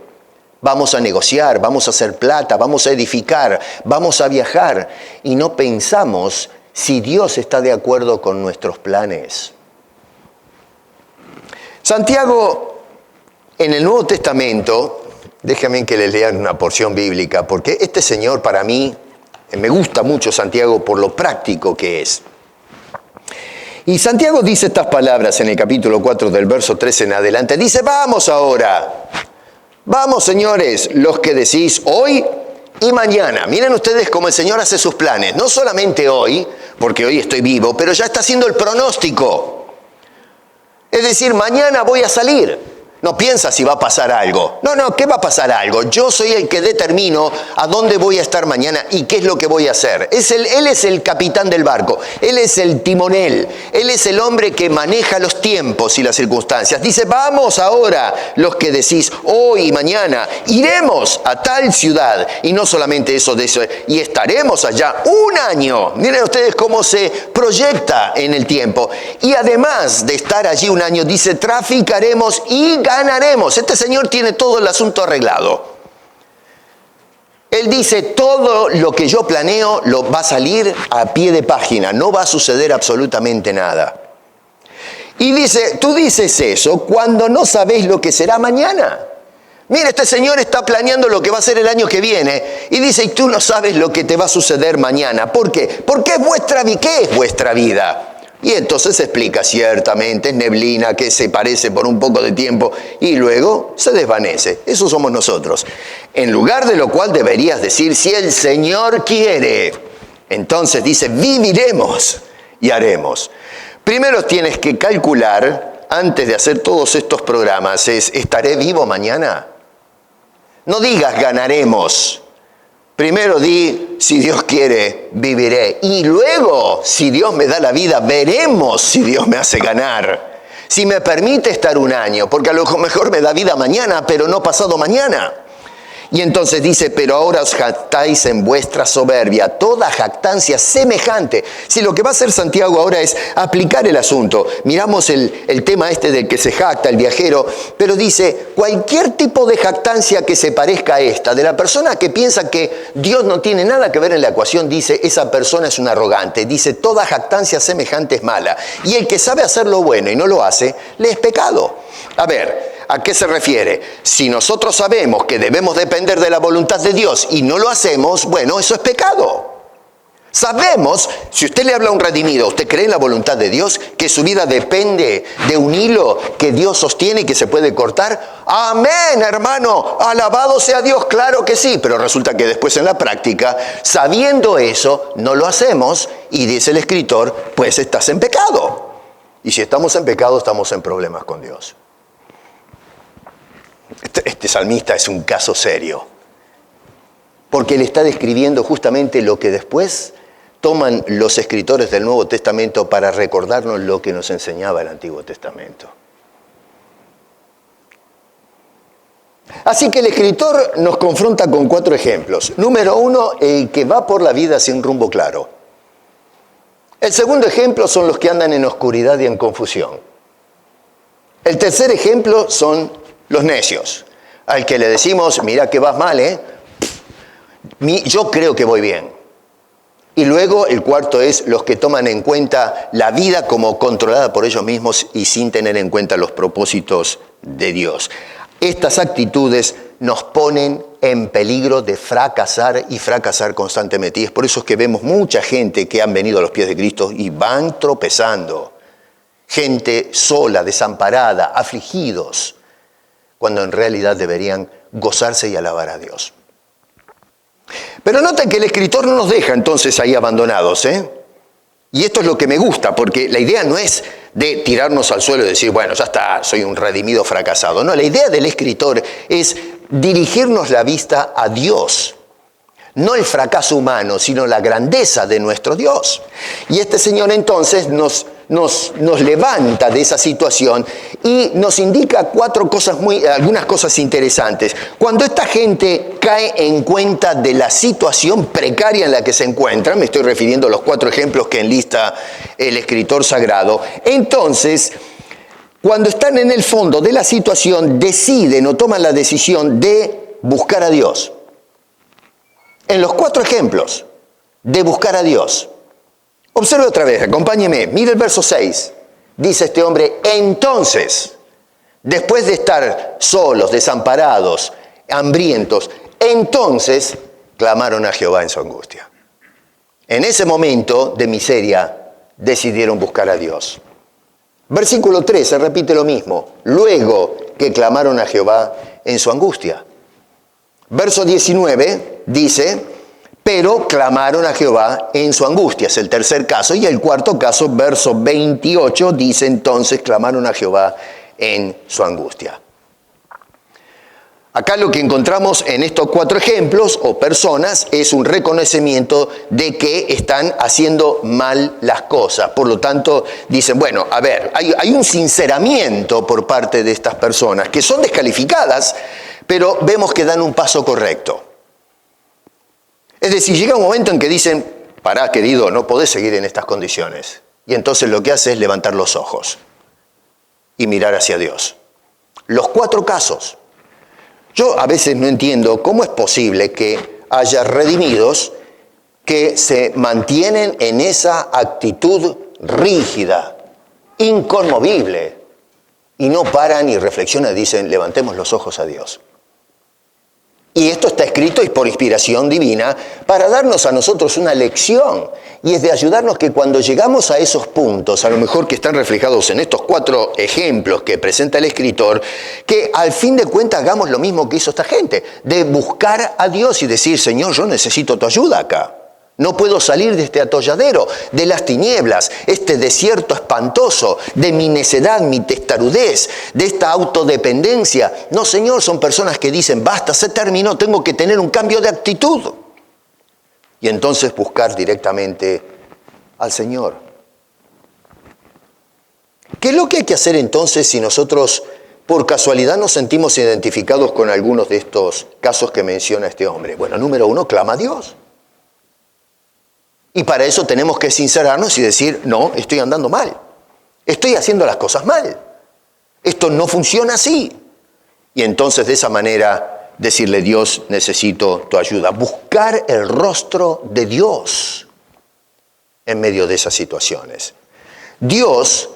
Speaker 1: vamos a negociar, vamos a hacer plata, vamos a edificar, vamos a viajar y no pensamos si Dios está de acuerdo con nuestros planes. Santiago, en el Nuevo Testamento, Déjenme que les lean una porción bíblica, porque este señor para mí, me gusta mucho Santiago por lo práctico que es. Y Santiago dice estas palabras en el capítulo 4 del verso 13 en adelante. Dice, vamos ahora, vamos señores, los que decís hoy y mañana. Miren ustedes cómo el Señor hace sus planes. No solamente hoy, porque hoy estoy vivo, pero ya está haciendo el pronóstico. Es decir, mañana voy a salir. No piensa si va a pasar algo. No, ¿qué va a pasar algo? Yo soy el que determino a dónde voy a estar mañana y qué es lo que voy a hacer. Él es el capitán del barco. Él es el timonel. Él es el hombre que maneja los tiempos y las circunstancias. Dice, vamos ahora, los que decís hoy y mañana, iremos a tal ciudad. Y no solamente eso, y estaremos allá un año. Miren ustedes cómo se proyecta en el tiempo. Y además de estar allí un año, dice, traficaremos y ganaremos. Este señor tiene todo el asunto arreglado. Él dice, todo lo que yo planeo lo va a salir a pie de página, no va a suceder absolutamente nada. Y dice, tú dices eso cuando no sabéis lo que será mañana. Mira, este señor está planeando lo que va a ser el año que viene y dice, y tú no sabes lo que te va a suceder mañana. ¿Por qué? Porque ¿qué es vuestra vida? Y entonces se explica, ciertamente es neblina que se parece por un poco de tiempo y luego se desvanece. Eso somos nosotros. En lugar de lo cual deberías decir, si el Señor quiere, entonces dice, viviremos y haremos. Primero tienes que calcular, antes de hacer todos estos programas, ¿estaré vivo mañana? No digas ganaremos. Primero di, si Dios quiere, viviré. Y luego, si Dios me da la vida, veremos si Dios me hace ganar. Si me permite estar un año, porque a lo mejor me da vida mañana, pero no pasado mañana. Y entonces dice, pero ahora os jactáis en vuestra soberbia, toda jactancia semejante. Si lo que va a hacer Santiago ahora es aplicar el asunto, miramos el tema este del que se jacta el viajero, pero dice, cualquier tipo de jactancia que se parezca a esta, de la persona que piensa que Dios no tiene nada que ver en la ecuación, dice, esa persona es un arrogante. Dice, toda jactancia semejante es mala. Y el que sabe hacer lo bueno y no lo hace, le es pecado. A ver, ¿a qué se refiere? Si nosotros sabemos que debemos depender de la voluntad de Dios y no lo hacemos, bueno, eso es pecado. Sabemos, si usted le habla a un redimido, ¿usted cree en la voluntad de Dios? ¿Que su vida depende de un hilo que Dios sostiene y que se puede cortar? ¡Amén, hermano! ¡Alabado sea Dios! Claro que sí, pero resulta que después en la práctica, sabiendo eso, no lo hacemos y dice el escritor, pues estás en pecado. Y si estamos en pecado, estamos en problemas con Dios. Este salmista es un caso serio, porque él está describiendo justamente lo que después toman los escritores del Nuevo Testamento para recordarnos lo que nos enseñaba el Antiguo Testamento. Así que el escritor nos confronta con 4 ejemplos. Número 1, el que va por la vida sin rumbo claro. El segundo ejemplo son los que andan en oscuridad y en confusión. El tercer ejemplo son los necios, al que le decimos, mira que vas mal, yo creo que voy bien. Y luego el cuarto es los que toman en cuenta la vida como controlada por ellos mismos y sin tener en cuenta los propósitos de Dios. Estas actitudes nos ponen en peligro de fracasar y fracasar constantemente. Y es por eso que vemos mucha gente que han venido a los pies de Cristo y van tropezando. Gente sola, desamparada, afligidos, cuando en realidad deberían gozarse y alabar a Dios. Pero noten que el escritor no nos deja entonces ahí abandonados, Y esto es lo que me gusta, porque la idea no es de tirarnos al suelo y decir, bueno, ya está, soy un redimido fracasado. No, la idea del escritor es dirigirnos la vista a Dios. No el fracaso humano, sino la grandeza de nuestro Dios. Y este Señor entonces nos levanta de esa situación y nos indica algunas cosas interesantes. Cuando esta gente cae en cuenta de la situación precaria en la que se encuentra, me estoy refiriendo a los 4 ejemplos que enlista el escritor sagrado, entonces, cuando están en el fondo de la situación, deciden o toman la decisión de buscar a Dios. En los 4 ejemplos de buscar a Dios. Observe otra vez, acompáñeme, mire el verso 6. Dice este hombre, entonces, después de estar solos, desamparados, hambrientos. Entonces clamaron a Jehová en su angustia. En ese momento de miseria decidieron buscar a Dios. Versículo 13 repite lo mismo. Luego que clamaron a Jehová en su angustia. Verso 19 dice, pero clamaron a Jehová en su angustia. Es el tercer caso. Y el cuarto caso, verso 28, dice entonces clamaron a Jehová en su angustia. Acá lo que encontramos en estos 4 ejemplos o personas es un reconocimiento de que están haciendo mal las cosas. Por lo tanto, dicen, bueno, a ver, hay un sinceramiento por parte de estas personas que son descalificadas, pero vemos que dan un paso correcto. Es decir, llega un momento en que dicen, pará querido, no podés seguir en estas condiciones. Y entonces lo que hace es levantar los ojos y mirar hacia Dios. Los 4 casos. Yo a veces no entiendo cómo es posible que haya redimidos que se mantienen en esa actitud rígida, inconmovible, y no paran y reflexionan y dicen, levantemos los ojos a Dios. Y esto está escrito y por inspiración divina para darnos a nosotros una lección. Y es de ayudarnos que cuando llegamos a esos puntos, a lo mejor que están reflejados en estos 4 ejemplos que presenta el escritor, que al fin de cuentas hagamos lo mismo que hizo esta gente, de buscar a Dios y decir, Señor, yo necesito tu ayuda acá. No puedo salir de este atolladero, de las tinieblas, este desierto espantoso, de mi necedad, mi testarudez, de esta autodependencia. No, Señor, son personas que dicen, basta, se terminó, tengo que tener un cambio de actitud. Y entonces buscar directamente al Señor. ¿Qué es lo que hay que hacer entonces si nosotros por casualidad nos sentimos identificados con algunos de estos casos que menciona este hombre? Bueno, número 1, clama a Dios. Y para eso tenemos que sincerarnos y decir, no, estoy andando mal. Estoy haciendo las cosas mal. Esto no funciona así. Y entonces de esa manera decirle, Dios, necesito tu ayuda. Buscar el rostro de Dios en medio de esas situaciones. Dios,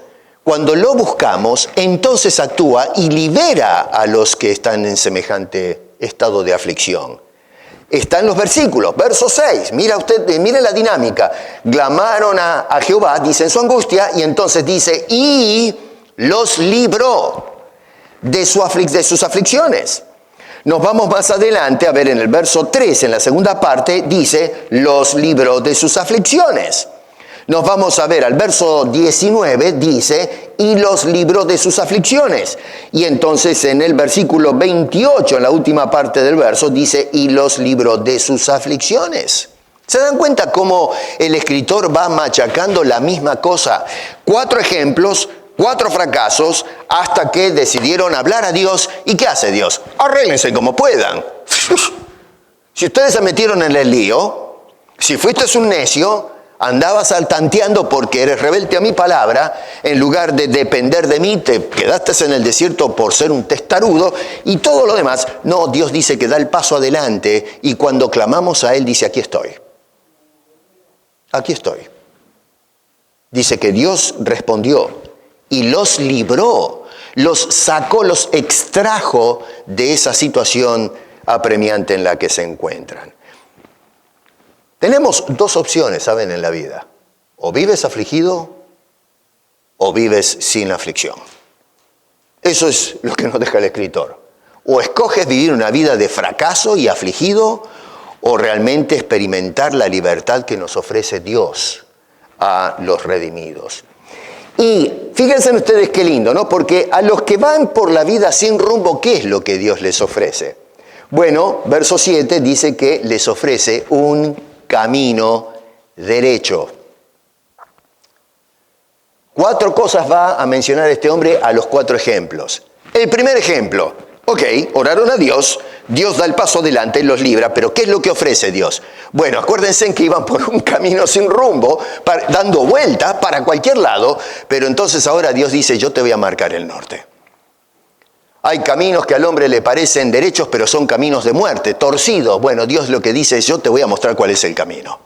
Speaker 1: cuando lo buscamos, entonces actúa y libera a los que están en semejante estado de aflicción. Está en los versículos, verso 6, mire la dinámica. Clamaron a Jehová, dice en su angustia, y entonces dice, y los libró de sus aflicciones. Nos vamos más adelante a ver en el verso 3, en la segunda parte, dice, los libró de sus aflicciones. Nos vamos a ver al verso 19, dice, y los libró de sus aflicciones. Y entonces en el versículo 28, en la última parte del verso, dice, y los libró de sus aflicciones. ¿Se dan cuenta cómo el escritor va machacando la misma cosa? 4 ejemplos, 4 fracasos, hasta que decidieron hablar a Dios. ¿Y qué hace Dios? Arréglense como puedan. Si ustedes se metieron en el lío, si fuiste un necio, andabas saltanteando porque eres rebelde a mi palabra, en lugar de depender de mí, te quedaste en el desierto por ser un testarudo y todo lo demás. No, Dios dice que da el paso adelante y cuando clamamos a Él dice, aquí estoy. Aquí estoy. Dice que Dios respondió y los libró, los sacó, los extrajo de esa situación apremiante en la que se encuentran. Tenemos 2 opciones, ¿saben?, en la vida. O vives afligido o vives sin aflicción. Eso es lo que nos deja el escritor. O escoges vivir una vida de fracaso y afligido o realmente experimentar la libertad que nos ofrece Dios a los redimidos. Y fíjense ustedes qué lindo, ¿no? Porque a los que van por la vida sin rumbo, ¿qué es lo que Dios les ofrece? Bueno, verso 7 dice que les ofrece un camino derecho. 4 cosas va a mencionar este hombre a los 4 ejemplos. El primer ejemplo, ok, oraron a Dios, Dios da el paso adelante, los libra, pero ¿qué es lo que ofrece Dios? Bueno, acuérdense que iban por un camino sin rumbo, dando vuelta para cualquier lado, pero entonces ahora Dios dice, yo te voy a marcar el norte. Hay caminos que al hombre le parecen derechos, pero son caminos de muerte, torcidos. Bueno, Dios lo que dice es, yo te voy a mostrar cuál es el camino.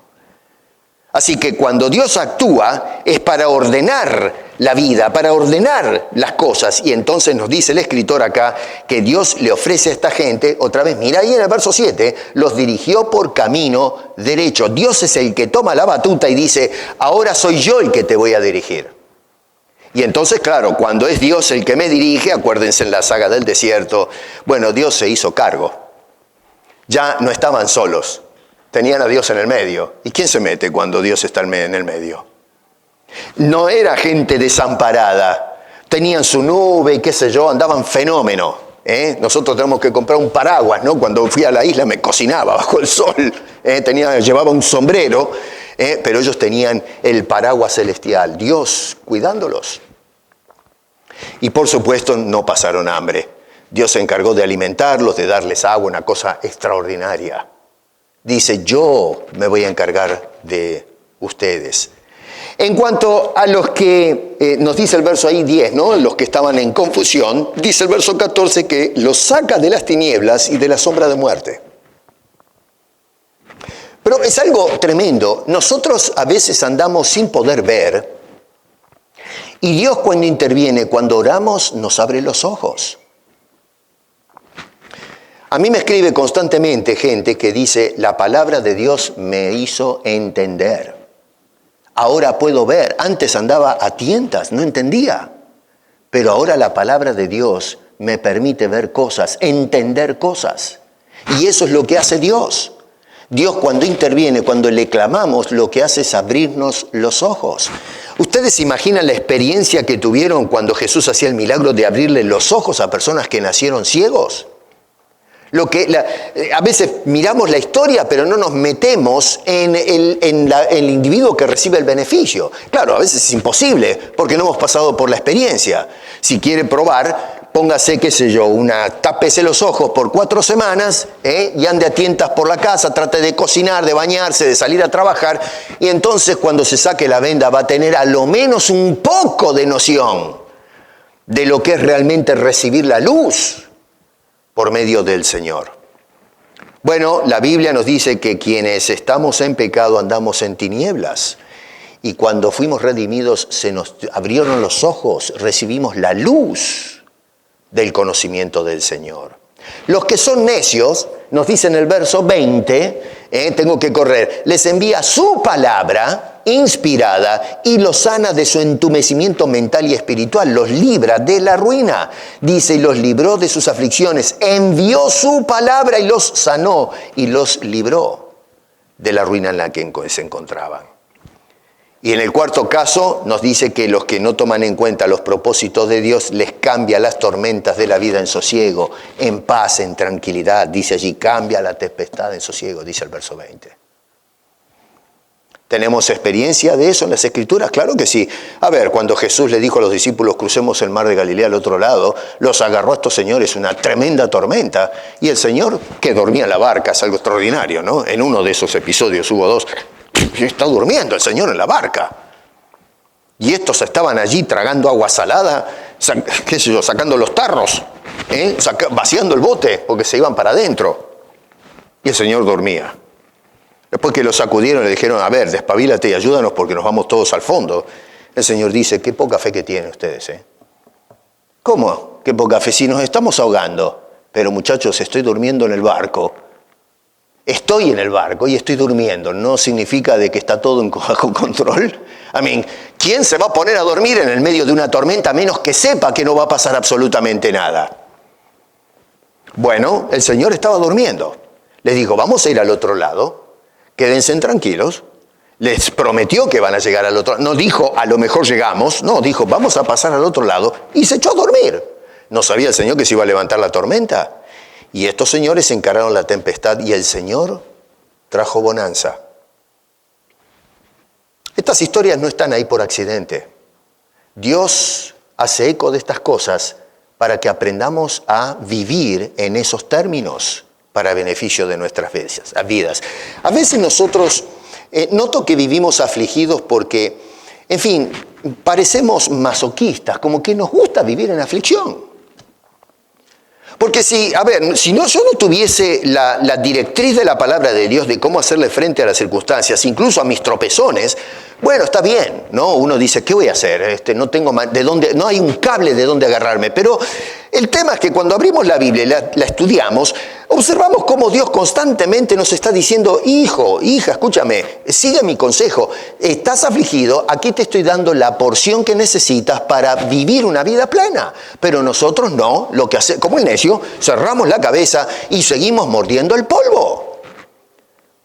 Speaker 1: Así que cuando Dios actúa, es para ordenar la vida, para ordenar las cosas. Y entonces nos dice el escritor acá que Dios le ofrece a esta gente, otra vez, mira ahí en el verso 7, los dirigió por camino derecho. Dios es el que toma la batuta y dice, ahora soy yo el que te voy a dirigir. Y entonces, claro, cuando es Dios el que me dirige, acuérdense en la saga del desierto, bueno, Dios se hizo cargo. Ya no estaban solos, tenían a Dios en el medio. ¿Y quién se mete cuando Dios está en el medio? No era gente desamparada, tenían su nube y qué sé yo, andaban fenómeno. Nosotros tenemos que comprar un paraguas, ¿no? Cuando fui a la isla me cocinaba bajo el sol, llevaba un sombrero, pero ellos tenían el paraguas celestial, Dios cuidándolos. Y por supuesto no pasaron hambre. Dios se encargó de alimentarlos, de darles agua, una cosa extraordinaria. Dice, yo me voy a encargar de ustedes. En cuanto a los que, nos dice el verso ahí 10, ¿no? Los que estaban en confusión, dice el verso 14 que los saca de las tinieblas y de la sombra de muerte. Pero es algo tremendo. Nosotros a veces andamos sin poder ver y Dios cuando interviene, cuando oramos, nos abre los ojos. A mí me escribe constantemente gente que dice, la palabra de Dios me hizo entender. Ahora puedo ver. Antes andaba a tientas, no entendía. Pero ahora la palabra de Dios me permite ver cosas, entender cosas. Y eso es lo que hace Dios. Dios cuando interviene, cuando le clamamos, lo que hace es abrirnos los ojos. ¿Ustedes se imaginan la experiencia que tuvieron cuando Jesús hacía el milagro de abrirle los ojos a personas que nacieron ciegos? A veces miramos la historia, pero no nos metemos en el individuo que recibe el beneficio. Claro, a veces es imposible, porque no hemos pasado por la experiencia. Si quiere probar, póngase, qué sé yo, tápese los ojos por 4 semanas, y ande a tientas por la casa, trate de cocinar, de bañarse, de salir a trabajar, y entonces cuando se saque la venda va a tener a lo menos un poco de noción de lo que es realmente recibir la luz por medio del Señor. Bueno, la Biblia nos dice que quienes estamos en pecado andamos en tinieblas. Y cuando fuimos redimidos se nos abrieron los ojos, recibimos la luz del conocimiento del Señor. Los que son necios, nos dice en el verso 20, tengo que correr, les envía su palabra inspirada y los sana de su entumecimiento mental y espiritual, los libra de la ruina. Dice, y los libró de sus aflicciones, envió su palabra y los sanó y los libró de la ruina en la que se encontraban. Y en el cuarto caso nos dice que los que no toman en cuenta los propósitos de Dios les cambia las tormentas de la vida en sosiego, en paz, en tranquilidad. Dice allí, cambia la tempestad en sosiego, dice el verso 20. ¿Tenemos experiencia de eso en las Escrituras? Claro que sí. A ver, cuando Jesús le dijo a los discípulos, crucemos el mar de Galilea al otro lado, los agarró a estos señores una tremenda tormenta, y el Señor, que dormía en la barca, es algo extraordinario, ¿no? En uno de esos episodios hubo 2, está durmiendo el Señor en la barca. Y estos estaban allí tragando agua salada, qué sé yo, sacando los tarros, vaciando el bote, porque se iban para adentro. Y el Señor dormía. Después que lo sacudieron le dijeron, a ver, despabilate y ayúdanos porque nos vamos todos al fondo. El Señor dice, qué poca fe que tienen ustedes, ¿Cómo? Qué poca fe, si nos estamos ahogando. Pero muchachos, estoy durmiendo en el barco. Estoy en el barco y estoy durmiendo. No significa de que está todo bajo control. ¿Quién se va a poner a dormir en el medio de una tormenta a menos que sepa que no va a pasar absolutamente nada? Bueno, el Señor estaba durmiendo. Les dijo, vamos a ir al otro lado. Quédense tranquilos. Les prometió que van a llegar al otro lado. No dijo, a lo mejor llegamos. No, dijo, vamos a pasar al otro lado. Y se echó a dormir. ¿No sabía el Señor que se iba a levantar la tormenta? Y estos señores encararon la tempestad y el Señor trajo bonanza. Estas historias no están ahí por accidente. Dios hace eco de estas cosas para que aprendamos a vivir en esos términos para beneficio de nuestras vidas. A veces nosotros noto que vivimos afligidos porque, en fin, parecemos masoquistas, como que nos gusta vivir en aflicción. Porque si yo no tuviese la directriz de la palabra de Dios de cómo hacerle frente a las circunstancias, incluso a mis tropezones, Bueno, está bien, ¿no? Uno dice, ¿qué voy a hacer? No tengo de dónde, no hay un cable de dónde agarrarme. Pero el tema es que cuando abrimos la Biblia y la estudiamos, observamos cómo Dios constantemente nos está diciendo, hijo, hija, escúchame, sigue mi consejo. Estás afligido, aquí te estoy dando la porción que necesitas para vivir una vida plena. Pero nosotros no, lo que hace, como el necio, cerramos la cabeza y seguimos mordiendo el polvo.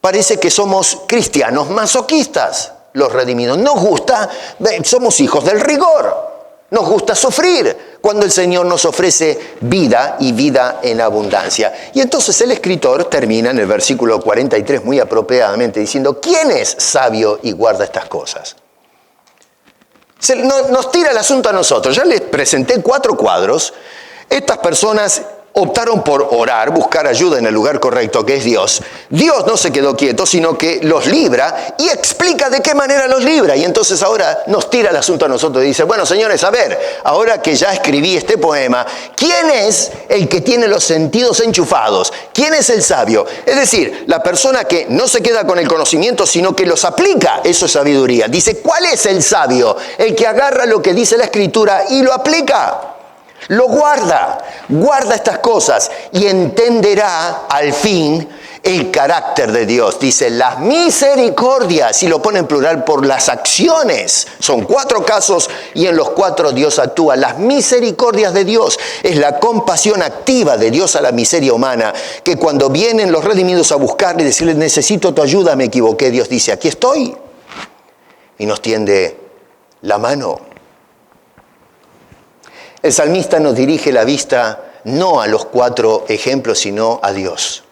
Speaker 1: Parece que somos cristianos masoquistas. Los redimidos. Nos gusta, somos hijos del rigor. Nos gusta sufrir cuando el Señor nos ofrece vida y vida en abundancia. Y entonces el escritor termina en el versículo 43 muy apropiadamente diciendo, ¿quién es sabio y guarda estas cosas? Nos tira el asunto a nosotros. Ya les presenté 4 cuadros. Estas personas optaron por orar, buscar ayuda en el lugar correcto, que es Dios. Dios no se quedó quieto, sino que los libra y explica de qué manera los libra. Y entonces ahora nos tira el asunto a nosotros y dice, bueno, señores, a ver, ahora que ya escribí este poema, ¿quién es el que tiene los sentidos enchufados? ¿Quién es el sabio? Es decir, la persona que no se queda con el conocimiento, sino que los aplica. Eso es sabiduría. Dice, ¿cuál es el sabio? El que agarra lo que dice la Escritura y lo aplica. Lo guarda estas cosas y entenderá al fin el carácter de Dios. Dice, las misericordias, y lo pone en plural por las acciones. Son 4 casos y en los 4 Dios actúa. Las misericordias de Dios es la compasión activa de Dios a la miseria humana, que cuando vienen los redimidos a buscarle y decirle, necesito tu ayuda, me equivoqué, Dios dice, aquí estoy. Y nos tiende la mano. El salmista nos dirige la vista no a los 4 ejemplos, sino a Dios.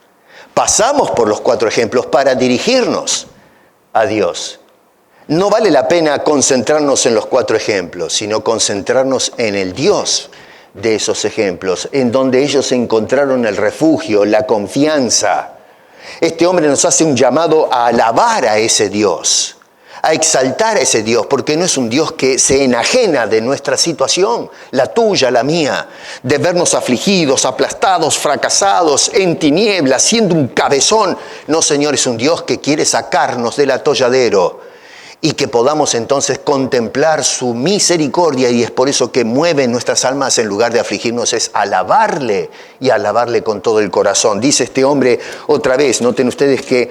Speaker 1: Pasamos por los 4 ejemplos para dirigirnos a Dios. No vale la pena concentrarnos en los 4 ejemplos, sino concentrarnos en el Dios de esos ejemplos, en donde ellos encontraron el refugio, la confianza. Este hombre nos hace un llamado a alabar a ese Dios, a exaltar a ese Dios, porque no es un Dios que se enajena de nuestra situación, la tuya, la mía, de vernos afligidos, aplastados, fracasados, en tinieblas, siendo un cabezón. No, Señor, es un Dios que quiere sacarnos del atolladero y que podamos entonces contemplar su misericordia, y es por eso que mueve nuestras almas en lugar de afligirnos, es alabarle y alabarle con todo el corazón. Dice este hombre otra vez, noten ustedes que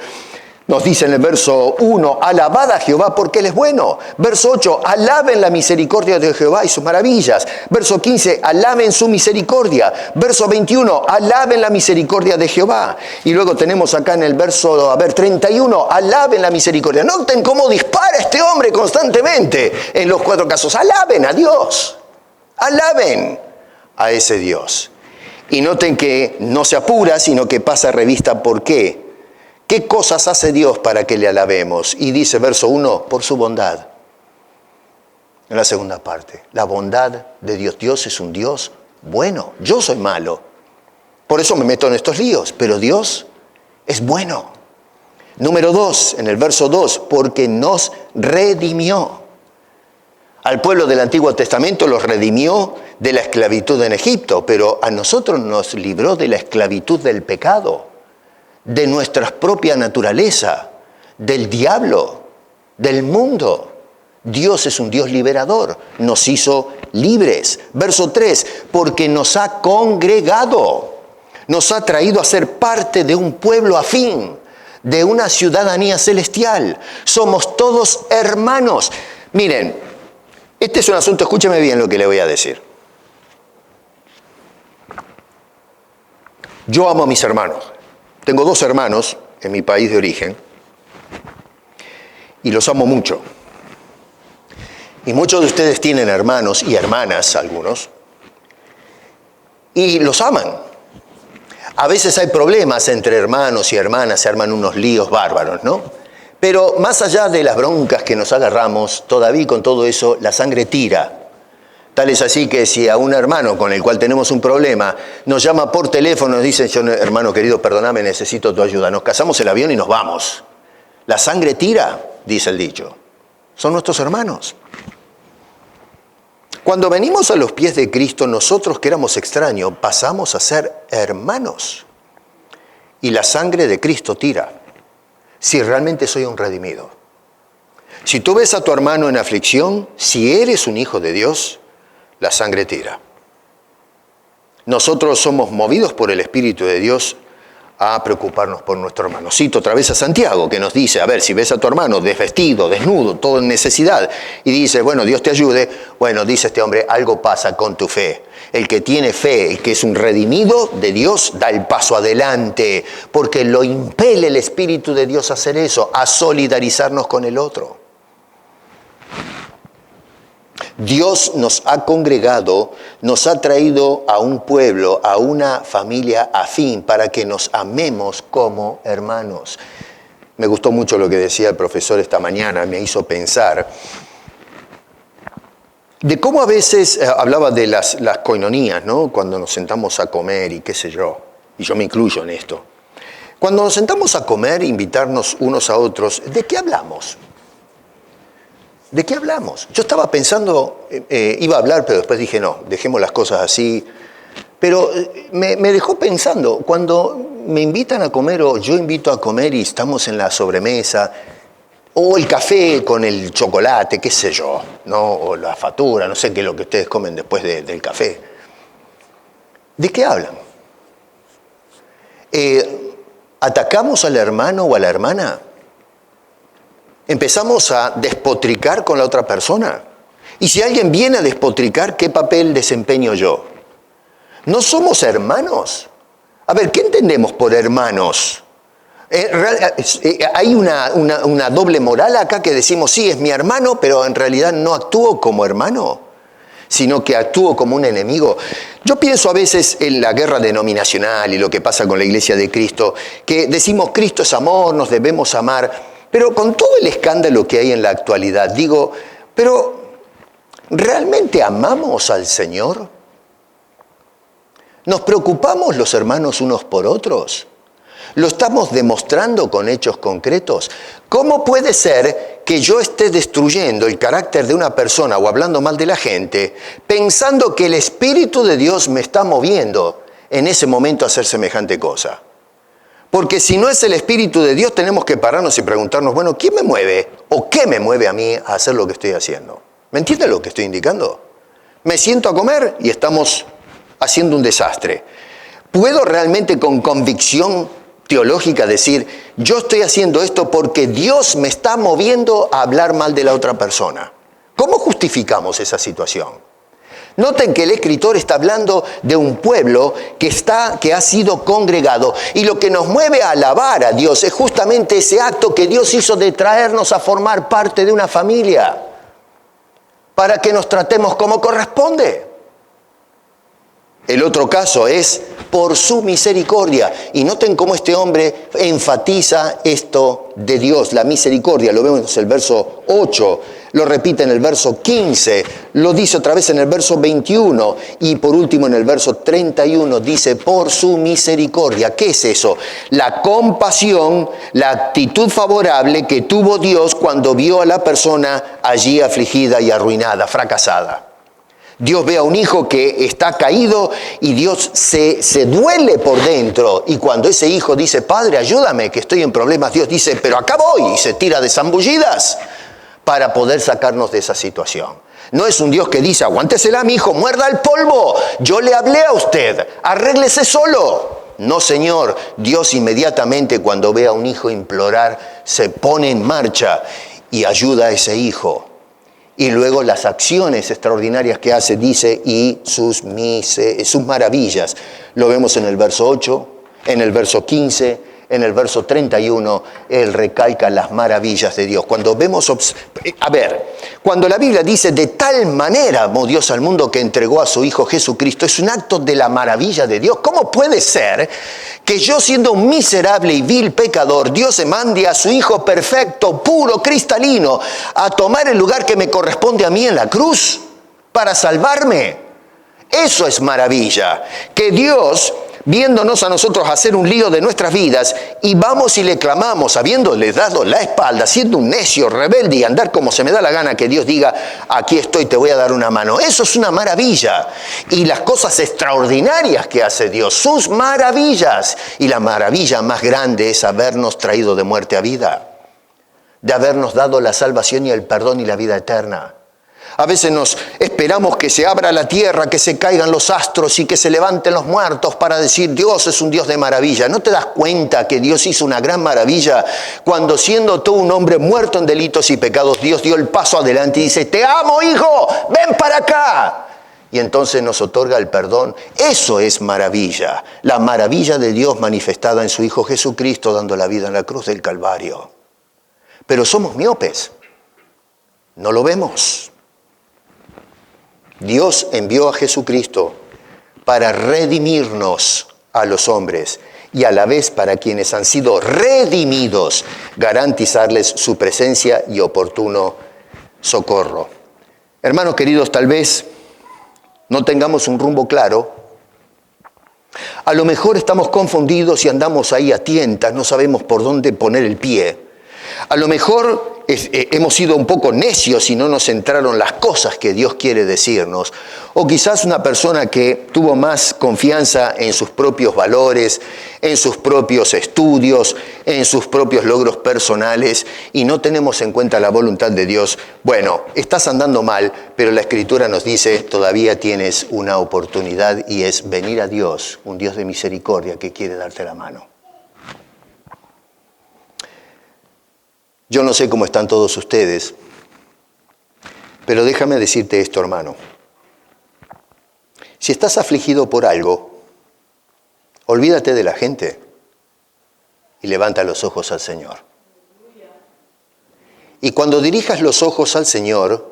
Speaker 1: nos dice en el verso 1, alabad a Jehová porque Él es bueno. Verso 8, alaben la misericordia de Jehová y sus maravillas. Verso 15, alaben su misericordia. Verso 21, alaben la misericordia de Jehová. Y luego tenemos acá en el verso 31, alaben la misericordia. Noten cómo dispara este hombre constantemente en los 4 casos. Alaben a Dios. Alaben a ese Dios. Y noten que no se apura, sino que pasa revista por qué. ¿Qué cosas hace Dios para que le alabemos? Y dice, verso 1, por su bondad. En la segunda parte, la bondad de Dios. Dios es un Dios bueno. Yo soy malo. Por eso me meto en estos líos. Pero Dios es bueno. Número 2, en el verso 2, porque nos redimió. Al pueblo del Antiguo Testamento los redimió de la esclavitud en Egipto, pero a nosotros nos libró de la esclavitud del pecado, de nuestra propia naturaleza, del diablo, del mundo. Dios es un Dios liberador, nos hizo libres. Verso 3, porque nos ha congregado, nos ha traído a ser parte de un pueblo afín, de una ciudadanía celestial. Somos todos hermanos. Miren, este es un asunto, escúcheme bien lo que le voy a decir. Yo amo a mis hermanos. Tengo 2 hermanos en mi país de origen y los amo mucho. Y muchos de ustedes tienen hermanos y hermanas, algunos, y los aman. A veces hay problemas entre hermanos y hermanas, se arman unos líos bárbaros, ¿no? Pero más allá de las broncas que nos agarramos, todavía con todo eso, la sangre tira. Tal es así que si a un hermano con el cual tenemos un problema nos llama por teléfono, nos dice, yo, hermano querido, perdóname, necesito tu ayuda. Nos casamos el avión y nos vamos. La sangre tira, dice el dicho. Son nuestros hermanos. Cuando venimos a los pies de Cristo, nosotros que éramos extraños, pasamos a ser hermanos. Y la sangre de Cristo tira. Si realmente soy un redimido. Si tú ves a tu hermano en aflicción, si eres un hijo de Dios, la sangre tira. Nosotros somos movidos por el Espíritu de Dios a preocuparnos por nuestro hermano. Cito otra vez a Santiago, que nos dice, a ver, si ves a tu hermano desvestido, desnudo, todo en necesidad, y dices, bueno, Dios te ayude, bueno, dice este hombre, algo pasa con tu fe. El que tiene fe, el que es un redimido de Dios, da el paso adelante, porque lo impele el Espíritu de Dios a hacer eso, a solidarizarnos con el otro. Dios nos ha congregado, nos ha traído a un pueblo, a una familia afín, para que nos amemos como hermanos. Me gustó mucho lo que decía el profesor esta mañana, me hizo pensar de cómo a veces, hablaba de las coinonías, ¿no? Cuando nos sentamos a comer y qué sé yo, y yo me incluyo en esto. Cuando nos sentamos a comer, invitarnos unos a otros, ¿de qué hablamos? ¿De qué hablamos? Yo estaba pensando, iba a hablar, pero después dije, no, dejemos las cosas así. Pero me dejó pensando, cuando me invitan a comer o yo invito a comer y estamos en la sobremesa, o el café con el chocolate, qué sé yo, ¿no? O la factura, no sé qué es lo que ustedes comen después del café. ¿De qué hablan? ¿Atacamos al hermano o a la hermana? ¿Empezamos a despotricar con la otra persona? Y si alguien viene a despotricar, ¿qué papel desempeño yo? ¿No somos hermanos? A ver, ¿qué entendemos por hermanos? Hay una doble moral acá que decimos, sí, es mi hermano, pero en realidad no actúo como hermano, sino que actúo como un enemigo. Yo pienso a veces en la guerra denominacional y lo que pasa con la Iglesia de Cristo, que decimos Cristo es amor, nos debemos amar. Pero con todo el escándalo que hay en la actualidad, digo, pero ¿realmente amamos al Señor? ¿Nos preocupamos los hermanos unos por otros? ¿Lo estamos demostrando con hechos concretos? ¿Cómo puede ser que yo esté destruyendo el carácter de una persona o hablando mal de la gente, pensando que el Espíritu de Dios me está moviendo en ese momento a hacer semejante cosa? Porque si no es el Espíritu de Dios, tenemos que pararnos y preguntarnos, bueno, ¿quién me mueve o qué me mueve a mí a hacer lo que estoy haciendo? ¿Me entiende lo que estoy indicando? Me siento a comer y estamos haciendo un desastre. ¿Puedo realmente con convicción teológica decir, yo estoy haciendo esto porque Dios me está moviendo a hablar mal de la otra persona? ¿Cómo justificamos esa situación? Noten que el escritor está hablando de un pueblo que ha sido congregado, y lo que nos mueve a alabar a Dios es justamente ese acto que Dios hizo de traernos a formar parte de una familia para que nos tratemos como corresponde. El otro caso es por su misericordia. Y noten cómo este hombre enfatiza esto de Dios, la misericordia. Lo vemos en el verso 8, lo repite en el verso 15, lo dice otra vez en el verso 21 y por último en el verso 31 dice por su misericordia. ¿Qué es eso? La compasión, la actitud favorable que tuvo Dios cuando vio a la persona allí afligida y arruinada, fracasada. Dios ve a un hijo que está caído y Dios se duele por dentro. Y cuando ese hijo dice, Padre, ayúdame, que estoy en problemas, Dios dice, pero acá voy, y se tira de zambullidas para poder sacarnos de esa situación. No es un Dios que dice, aguántesela, mi hijo, muerda el polvo, yo le hablé a usted, arréglese solo. No, Señor, Dios inmediatamente cuando ve a un hijo implorar, se pone en marcha y ayuda a ese hijo. Y luego las acciones extraordinarias que hace, dice, y sus maravillas. Lo vemos en el verso 8, en el verso 15, en el verso 31, él recalca las maravillas de Dios. Cuando vemos, cuando la Biblia dice, de tal manera amó Dios al mundo que entregó a su Hijo Jesucristo, es un acto de la maravilla de Dios. ¿Cómo puede ser que yo, siendo un miserable y vil pecador, Dios se mande a su Hijo perfecto, puro, cristalino, a tomar el lugar que me corresponde a mí en la cruz para salvarme? Eso es maravilla. Que Dios, viéndonos a nosotros hacer un lío de nuestras vidas, y vamos y le clamamos, habiéndole dado la espalda, siendo un necio, rebelde y andar como se me da la gana, que Dios diga, aquí estoy, te voy a dar una mano. Eso es una maravilla. Y las cosas extraordinarias que hace Dios, sus maravillas. Y la maravilla más grande es habernos traído de muerte a vida. de habernos dado la salvación y el perdón y la vida eterna. A veces nos esperamos que se abra la tierra, que se caigan los astros y que se levanten los muertos para decir Dios es un Dios de maravilla. ¿No te das cuenta que Dios hizo una gran maravilla cuando, siendo tú un hombre muerto en delitos y pecados, Dios dio el paso adelante y dice, te amo, hijo, ven para acá? Y entonces nos otorga el perdón. Eso es maravilla, la maravilla de Dios manifestada en su Hijo Jesucristo dando la vida en la cruz del Calvario. Pero somos miopes, no lo vemos. Dios envió a Jesucristo para redimirnos a los hombres y a la vez para quienes han sido redimidos, garantizarles su presencia y oportuno socorro. Hermanos queridos, tal vez no tengamos un rumbo claro. A lo mejor estamos confundidos y andamos ahí a tientas, no sabemos por dónde poner el pie. A lo mejor hemos sido un poco necios y no nos entraron las cosas que Dios quiere decirnos. O quizás una persona que tuvo más confianza en sus propios valores, en sus propios estudios, en sus propios logros personales y no tenemos en cuenta la voluntad de Dios. Bueno, estás andando mal, pero la Escritura nos dice, todavía tienes una oportunidad y es venir a Dios, un Dios de misericordia que quiere darte la mano. Yo no sé cómo están todos ustedes, pero déjame decirte esto, hermano. Si estás afligido por algo, olvídate de la gente y levanta los ojos al Señor. Y cuando dirijas los ojos al Señor,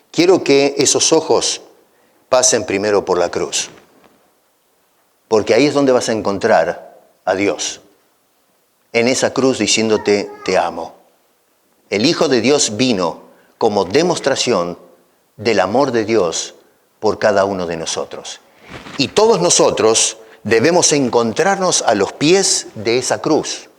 Speaker 1: quiero que esos ojos pasen primero por la cruz, porque ahí es donde vas a encontrar a Dios, en esa cruz diciéndote, te amo. El Hijo de Dios vino como demostración del amor de Dios por cada uno de nosotros. Y todos nosotros debemos encontrarnos a los pies de esa cruz.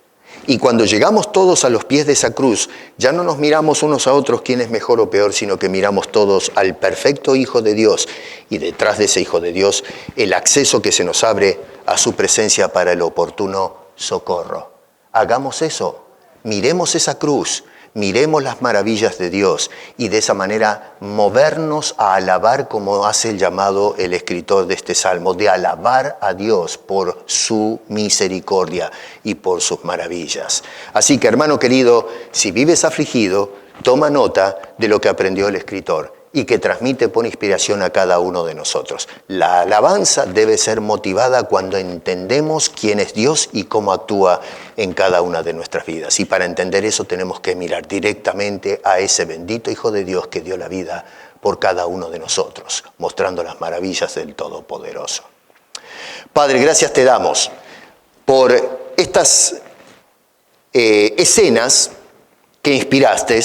Speaker 1: Y cuando llegamos todos a los pies de esa cruz, ya no nos miramos unos a otros quién es mejor o peor, sino que miramos todos al perfecto Hijo de Dios. Y detrás de ese Hijo de Dios, el acceso que se nos abre a su presencia para el oportuno socorro. Hagamos eso, miremos esa cruz. Miremos las maravillas de Dios y de esa manera movernos a alabar como hace el llamado el escritor de este salmo, de alabar a Dios por su misericordia y por sus maravillas. Así que, hermano querido, si vives afligido, toma nota de lo que aprendió el escritor y que transmite por inspiración a cada uno de nosotros. La alabanza debe ser motivada cuando entendemos quién es Dios y cómo actúa en cada una de nuestras vidas. Y para entender eso tenemos que mirar directamente a ese bendito Hijo de Dios que dio la vida por cada uno de nosotros, mostrando las maravillas del Todopoderoso. Padre, gracias te damos por estas escenas que inspiraste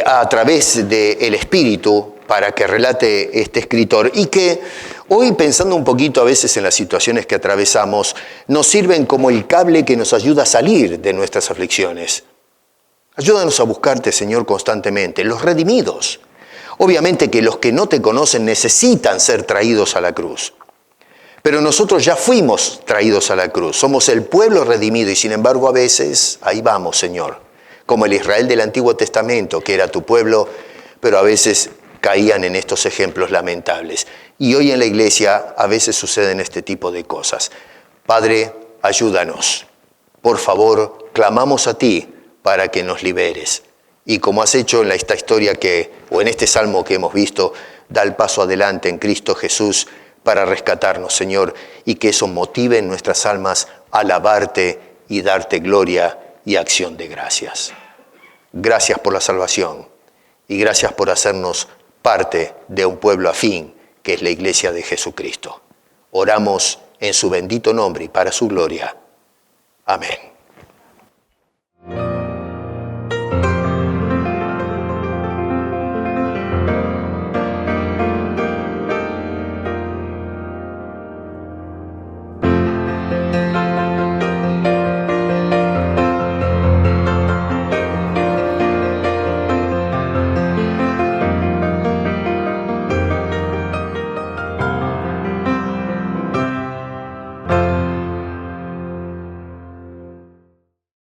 Speaker 1: a través del Espíritu para que relate este escritor y que hoy, pensando un poquito a veces en las situaciones que atravesamos, nos sirven como el cable que nos ayuda a salir de nuestras aflicciones. Ayúdanos a buscarte, Señor, constantemente, los redimidos. Obviamente que los que no te conocen necesitan ser traídos a la cruz. Pero nosotros ya fuimos traídos a la cruz. Somos el pueblo redimido y sin embargo a veces, ahí vamos, Señor, como el Israel del Antiguo Testamento, que era tu pueblo, pero a veces caían en estos ejemplos lamentables. Y hoy en la iglesia a veces suceden este tipo de cosas. Padre, ayúdanos. Por favor, clamamos a ti para que nos liberes. Y como has hecho en esta historia o en este salmo que hemos visto, da el paso adelante en Cristo Jesús para rescatarnos, Señor, y que eso motive en nuestras almas a alabarte y darte gloria y acción de gracias. Gracias por la salvación y gracias por hacernos parte de un pueblo afín que es la Iglesia de Jesucristo. Oramos en su bendito nombre y para su gloria. Amén.